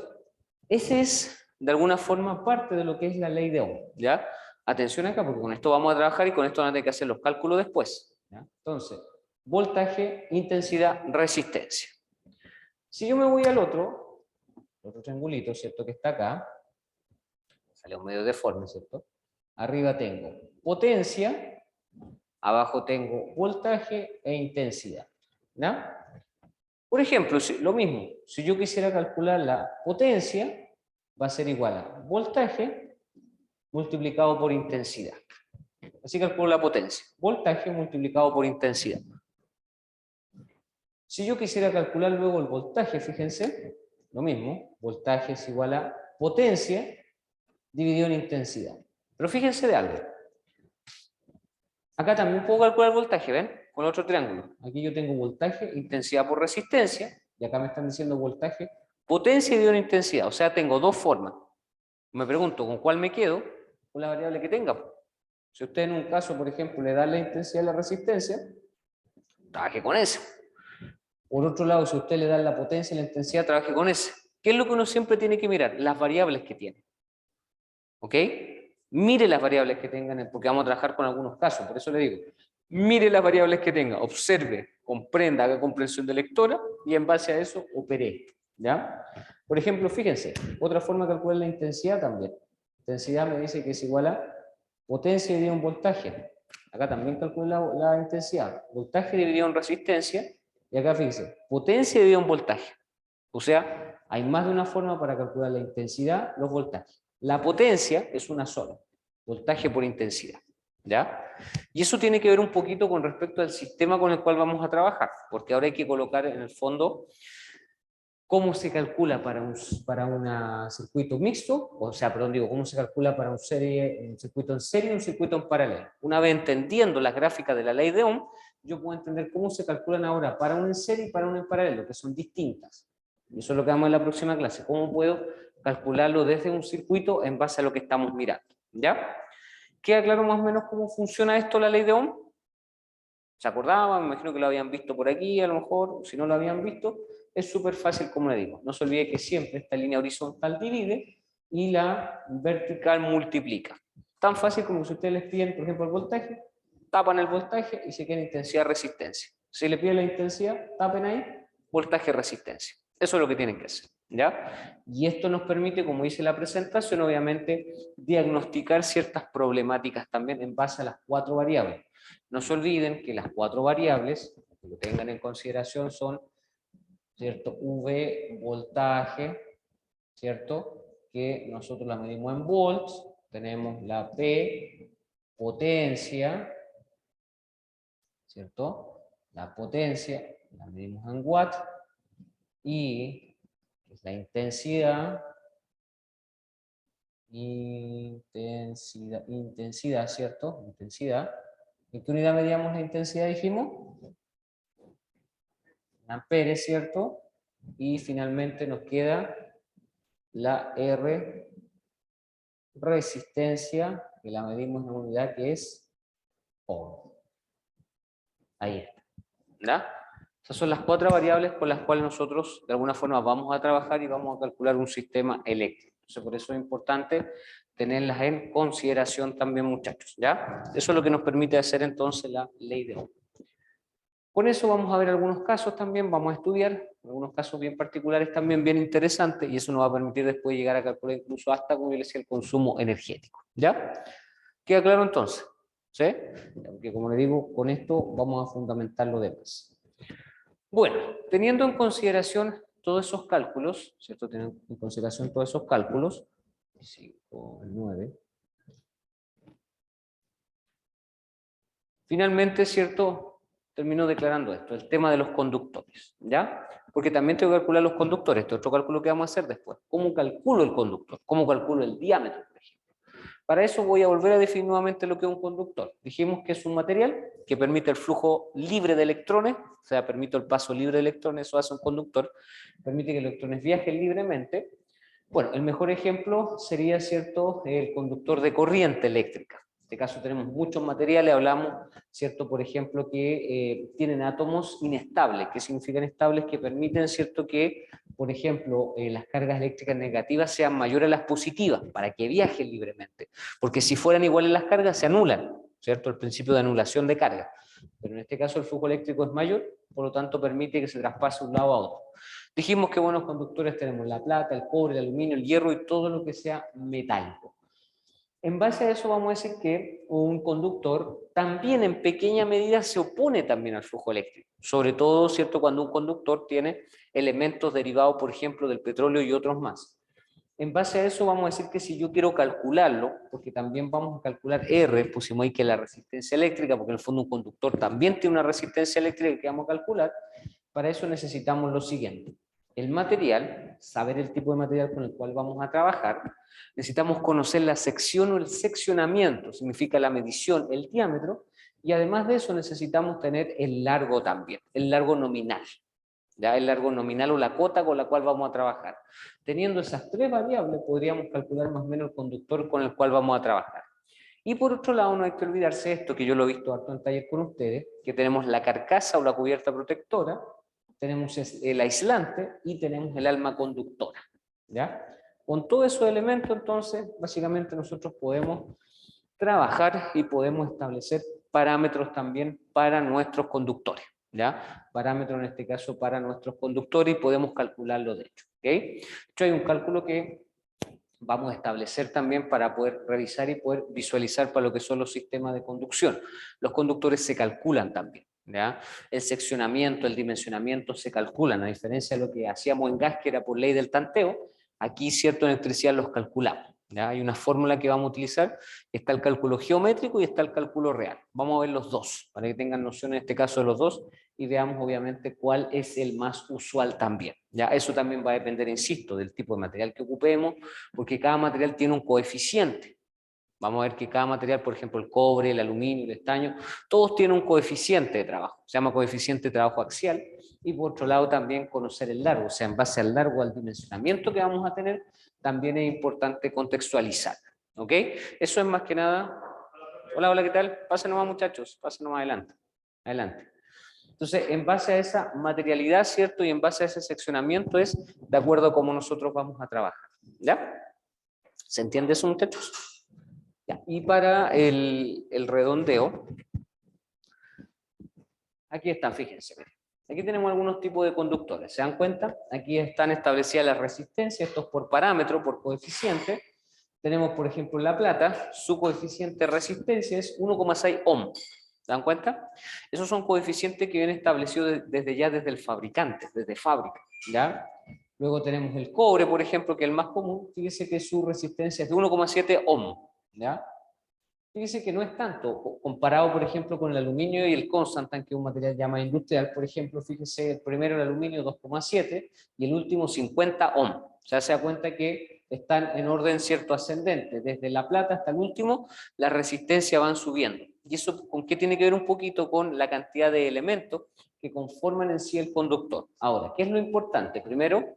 ese es de alguna forma parte de lo que es la ley de Ohm. ¿Ya? Atención acá porque con esto vamos a trabajar y con esto van a tener que hacer los cálculos después. ¿Ya? Entonces, voltaje, intensidad, resistencia. Si yo me voy al otro triangulito, ¿cierto? Que está acá, sale un medio deforme, ¿cierto? Arriba tengo potencia, abajo tengo voltaje e intensidad, ¿no? Por ejemplo, lo mismo, si yo quisiera calcular la potencia, va a ser igual a voltaje multiplicado por intensidad. Así calculo la potencia, voltaje multiplicado por intensidad. Si yo quisiera calcular luego el voltaje, fíjense, lo mismo, voltaje es igual a potencia dividido en intensidad. Pero fíjense de algo. Acá también puedo calcular el voltaje, ¿ven? Con otro triángulo. Aquí yo tengo voltaje, intensidad por resistencia, y acá me están diciendo voltaje, potencia dividido en intensidad. O sea, tengo dos formas. Me pregunto, ¿con cuál me quedo? Con la variable que tenga. Si usted en un caso, por ejemplo, le da la intensidad y la resistencia, trabaje con eso. Por otro lado, si usted le da la potencia y la intensidad, trabaje con ese. ¿Qué es lo que uno siempre tiene que mirar? Las variables que tiene. ¿Ok? Mire las variables que tengan, porque vamos a trabajar con algunos casos, por eso le digo, mire las variables que tenga, observe, comprenda, haga comprensión de lectora y en base a eso opere. ¿Ya? Por ejemplo, fíjense, otra forma de calcular la intensidad también. Intensidad me dice que es igual a potencia dividido en voltaje. Acá también calculo la intensidad. Voltaje dividido en resistencia. Y acá fíjense, potencia dividido en voltaje. O sea, hay más de una forma para calcular la intensidad, los voltajes. La potencia es una sola, voltaje por intensidad. ¿Ya? Y eso tiene que ver un poquito con respecto al sistema con el cual vamos a trabajar, porque ahora hay que colocar en el fondo ¿Cómo se calcula para un circuito mixto? O sea, perdón, digo, ¿cómo se calcula para un circuito en serie y un circuito en paralelo? Una vez entendiendo las gráficas de la ley de Ohm, yo puedo entender cómo se calculan ahora para un en serie y para un en paralelo, que son distintas. Y eso es lo que vamos en la próxima clase. ¿Cómo puedo calcularlo desde un circuito en base a lo que estamos mirando? ¿Ya? ¿Queda claro más o menos cómo funciona esto, la ley de Ohm? ¿Se acordaban? Me imagino que lo habían visto por aquí, a lo mejor, si no lo habían visto, es súper fácil, como le digo. No se olvide que siempre esta línea horizontal divide y la vertical multiplica. Tan fácil como si ustedes les piden, por ejemplo, el voltaje, tapan el voltaje y se queda intensidad-resistencia. Si le piden la intensidad, tapen ahí, voltaje-resistencia. Eso es lo que tienen que hacer, ¿ya? Y esto nos permite, como dice la presentación, obviamente, diagnosticar ciertas problemáticas también en base a las 4 variables. No se olviden que las 4 variables, que lo tengan en consideración, son, ¿cierto? V, voltaje, ¿cierto? Que nosotros las medimos en volts, tenemos la P, potencia, ¿cierto? La potencia la medimos en watt, y la intensidad, ¿cierto? Intensidad. ¿En qué unidad medíamos la intensidad, dijimos? En amperes, ¿cierto? Y finalmente nos queda la R, resistencia, que la medimos en una unidad que es ohm. Ahí está. ¿Ya? Esas son las 4 variables con las cuales nosotros de alguna forma vamos a trabajar y vamos a calcular un sistema eléctrico. Entonces, por eso es importante tenerlas en consideración también, muchachos. ¿Ya? Eso es lo que nos permite hacer entonces la ley de Ohm. Con eso vamos a ver algunos casos también, vamos a estudiar algunos casos bien particulares también bien interesantes, y eso nos va a permitir después llegar a calcular incluso hasta, como yo les decía, el consumo energético. ¿Ya? ¿Queda claro entonces? ¿Sí? Porque como le digo, con esto vamos a fundamentar lo demás. Bueno, teniendo en consideración todos esos cálculos, ¿cierto? Teniendo en consideración todos esos cálculos, 5, 9. Finalmente, ¿cierto? Termino declarando esto, el tema de los conductores, ¿ya? Porque también tengo que calcular los conductores, este otro cálculo que vamos a hacer después. ¿Cómo calculo el conductor? ¿Cómo calculo el diámetro, por ejemplo? Para eso voy a volver a definir nuevamente lo que es un conductor. Dijimos que es un material que permite el flujo libre de electrones, o sea, permite el paso libre de electrones, eso hace un conductor, permite que los electrones viajen libremente. Bueno, el mejor ejemplo sería, ¿cierto?, el conductor de corriente eléctrica. En este caso tenemos muchos materiales, hablamos, ¿cierto?, por ejemplo, que tienen átomos inestables. ¿Qué significan estables? Que permiten, ¿cierto?, que, por ejemplo, las cargas eléctricas negativas sean mayores a las positivas, para que viajen libremente. Porque si fueran iguales las cargas, se anulan, ¿cierto?, el principio de anulación de carga. Pero en este caso el flujo eléctrico es mayor, por lo tanto permite que se traspase de un lado a otro. Dijimos que buenos conductores tenemos la plata, el cobre, el aluminio, el hierro y todo lo que sea metálico. En base a eso vamos a decir que un conductor también en pequeña medida se opone también al flujo eléctrico. Sobre todo, ¿cierto?, cuando un conductor tiene elementos derivados, por ejemplo, del petróleo y otros más. En base a eso vamos a decir que si yo quiero calcularlo, porque también vamos a calcular R, pusimos ahí que la resistencia eléctrica, porque en el fondo un conductor también tiene una resistencia eléctrica que vamos a calcular, para eso necesitamos lo siguiente. El material, saber el tipo de material con el cual vamos a trabajar, necesitamos conocer la sección o el seccionamiento, significa la medición, el diámetro, y además de eso necesitamos tener el largo también, el largo nominal. ¿Ya? El largo nominal o la cota con la cual vamos a trabajar. Teniendo esas 3 variables podríamos calcular más o menos el conductor con el cual vamos a trabajar. Y por otro lado no hay que olvidarse esto, que yo lo he visto harto en taller con ustedes, que tenemos la carcasa o la cubierta protectora, tenemos el aislante y tenemos el alma conductora. ¿Ya? Con todos esos elementos entonces básicamente nosotros podemos trabajar y podemos establecer parámetros también para nuestros conductores. ¿Ya? Parámetros en este caso para nuestros conductores y podemos calcularlo de hecho. ¿Okay? De hecho hay un cálculo que vamos a establecer también para poder revisar y poder visualizar para lo que son los sistemas de conducción. Los conductores se calculan también. ¿Ya? El seccionamiento, el dimensionamiento se calculan, a diferencia de lo que hacíamos en gas, que era por ley del tanteo, aquí, cierto, en electricidad los calculamos. ¿Ya? Hay una fórmula que vamos a utilizar, está el cálculo geométrico y está el cálculo real. Vamos a ver los dos, para que tengan noción en este caso de los dos, y veamos obviamente cuál es el más usual también. ¿Ya? Eso también va a depender, insisto, del tipo de material que ocupemos, porque cada material tiene un coeficiente. Vamos a ver que cada material, por ejemplo, el cobre, el aluminio, el estaño, todos tienen un coeficiente de trabajo. Se llama coeficiente de trabajo axial. Y por otro lado también conocer el largo. O sea, en base al largo, al dimensionamiento que vamos a tener, también es importante contextualizar. ¿Ok? Eso es más que nada... Hola, hola, ¿qué tal? Pasen nomás, muchachos. Pasen nomás adelante. Adelante. Entonces, en base a esa materialidad, ¿cierto? Y en base a ese seccionamiento es de acuerdo a cómo nosotros vamos a trabajar. ¿Ya? ¿Se entiende eso, muchachos? Ya, y para el redondeo, aquí están, fíjense. Aquí tenemos algunos tipos de conductores, ¿se dan cuenta? Aquí están establecidas las resistencias, esto es por parámetro, por coeficiente. Tenemos, por ejemplo, la plata, su coeficiente de resistencia es 1,6 ohm. ¿Se dan cuenta? Esos son coeficientes que vienen establecidos desde el fabricante, desde fábrica, ¿ya? Luego tenemos el cobre, por ejemplo, que es el más común. Fíjese que su resistencia es de 1,7 ohm, ¿ya? Fíjese que no es tanto, comparado por ejemplo con el aluminio y el Constantan, que es un material ya más industrial. Por ejemplo, fíjese, el primero el aluminio 2,7 y el último 50 ohm. O sea, se da cuenta que están en orden cierto ascendente. Desde la plata hasta el último, la resistencia van subiendo. ¿Y eso con qué tiene que ver un poquito? Con la cantidad de elementos que conforman en sí el conductor. Ahora, ¿qué es lo importante? Primero,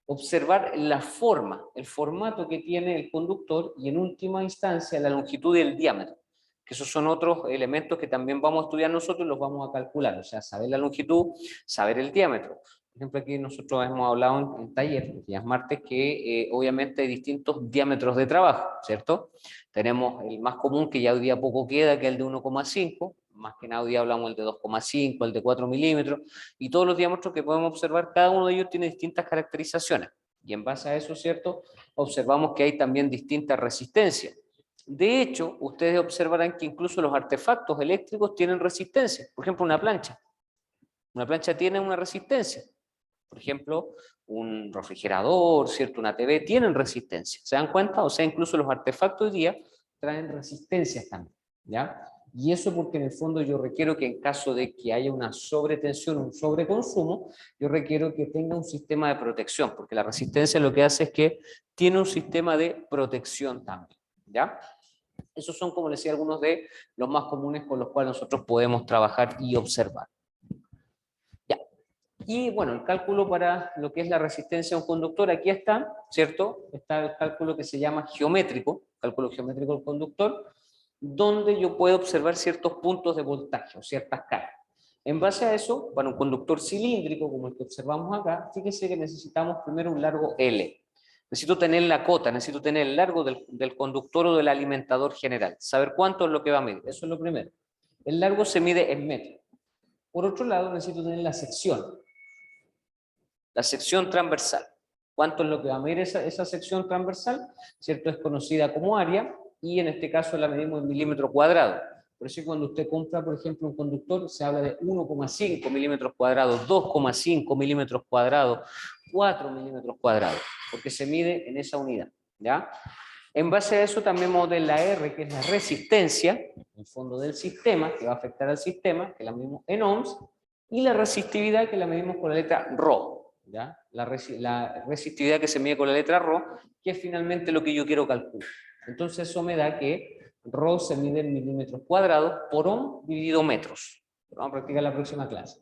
observar la forma, el formato que tiene el conductor y en última instancia la longitud y el diámetro, que esos son otros elementos que también vamos a estudiar nosotros y los vamos a calcular, o sea, saber la longitud, saber el diámetro. Por ejemplo, aquí nosotros hemos hablado en taller, los días martes, que obviamente hay distintos diámetros de trabajo, ¿cierto? Tenemos el más común, que ya hoy día poco queda, que es el de 1,5, más que nada hoy día hablamos del de 2,5, el de 4 milímetros, y todos los diámetros que podemos observar, cada uno de ellos tiene distintas caracterizaciones. Y en base a eso, ¿cierto? Observamos que hay también distintas resistencias. De hecho, ustedes observarán que incluso los artefactos eléctricos tienen resistencia. Por ejemplo, una plancha. Una plancha tiene una resistencia. Por ejemplo, un refrigerador, ¿cierto? Una TV, tienen resistencia. ¿Se dan cuenta? O sea, incluso los artefactos hoy día traen resistencias también, ¿ya? Y eso porque en el fondo yo requiero que en caso de que haya una sobretensión, un sobreconsumo, yo requiero que tenga un sistema de protección, porque la resistencia lo que hace es que tiene un sistema de protección también, ¿ya? Esos son, como les decía, algunos de los más comunes con los cuales nosotros podemos trabajar y observar. Ya. Y bueno, el cálculo para lo que es la resistencia a un conductor, aquí está, ¿cierto? Está el cálculo que se llama geométrico, cálculo geométrico del conductor, donde yo puedo observar ciertos puntos de voltaje o ciertas cargas. En base a eso, para un conductor cilíndrico como el que observamos acá, fíjense que necesitamos primero un largo L. Necesito tener la cota, necesito tener el largo del conductor o del alimentador general. Saber cuánto es lo que va a medir, eso es lo primero. El largo se mide en metros. Por otro lado, necesito tener la sección transversal. ¿Cuánto es lo que va a medir esa sección transversal? ¿Cierto? Es conocida como área y en este caso la medimos en milímetros cuadrados. Por eso cuando usted compra, por ejemplo, un conductor, se habla de 1,5 milímetros cuadrados, 2,5 milímetros cuadrados, 4 milímetros cuadrados, porque se mide en esa unidad, ¿ya? En base a eso también vamos a tener la R, que es la resistencia, el fondo del sistema, que va a afectar al sistema, que la medimos en ohms, y la resistividad, que la medimos con la letra Rho, ¿ya? La resistividad que se mide con la letra Rho, que es finalmente lo que yo quiero calcular. Entonces eso me da que Rho se mide en milímetros cuadrados por ohm dividido metros. Lo vamos a practicar en la próxima clase.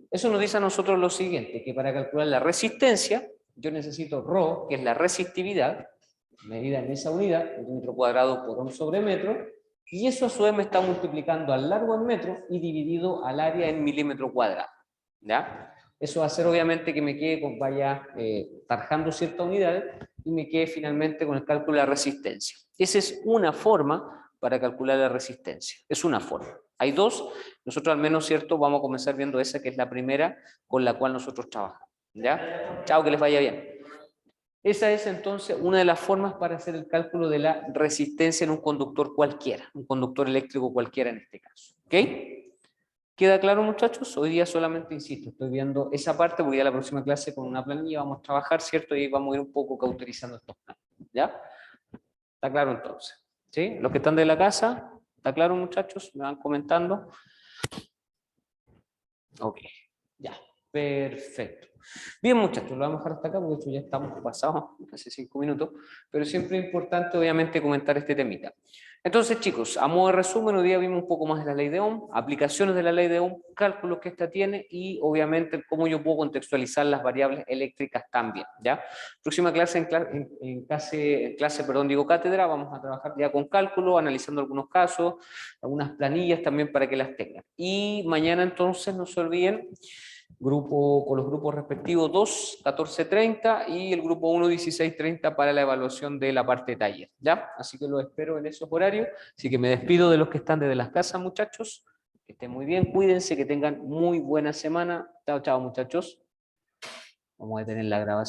Eso nos dice a nosotros lo siguiente, que para calcular la resistencia, yo necesito Rho, que es la resistividad, medida en esa unidad, milímetro cuadrado por ohm sobre metro, y eso a su vez me está multiplicando al largo en metro y dividido al área en milímetro cuadrado, ¿ya? Eso va a hacer obviamente que me quede, vaya tarjando ciertas unidades y me quede finalmente con el cálculo de la resistencia. Esa es una forma para calcular la resistencia, es una forma. Hay dos, nosotros al menos, ¿cierto? Vamos a comenzar viendo esa, que es la primera con la cual nosotros trabajamos, ¿ya? Chao, que les vaya bien. Esa es entonces una de las formas para hacer el cálculo de la resistencia en un conductor cualquiera, un conductor eléctrico cualquiera en este caso. ¿Ok? ¿Queda claro, muchachos? Hoy día solamente, insisto, estoy viendo esa parte, voy a la próxima clase con una planilla, vamos a trabajar, ¿cierto? Y vamos a ir un poco cauterizando estos planos, ¿ya? ¿Está claro entonces? ¿Sí? Los que están de la casa, ¿está claro, muchachos? Me van comentando. Ok, ya, perfecto. Bien, muchachos, lo vamos a dejar hasta acá porque de hecho ya estamos pasados hace 5 minutos, pero siempre es importante, obviamente, comentar este temita. Entonces, chicos, a modo de resumen, hoy día vimos un poco más de la ley de Ohm, aplicaciones de la ley de Ohm, cálculos que esta tiene y, obviamente, cómo yo puedo contextualizar las variables eléctricas también, ¿ya? Próxima clase, cátedra, vamos a trabajar ya con cálculo, analizando algunos casos, algunas planillas también para que las tengan. Y mañana, entonces, no se olviden, grupo con los grupos respectivos 2, 14:30 y el grupo 1, 16:30 para la evaluación de la parte de taller, ¿ya? Así que los espero en esos horarios, así que me despido de los que están desde las casas, muchachos, que estén muy bien, cuídense, que tengan muy buena semana, chao, chao, muchachos, vamos a detener la grabación.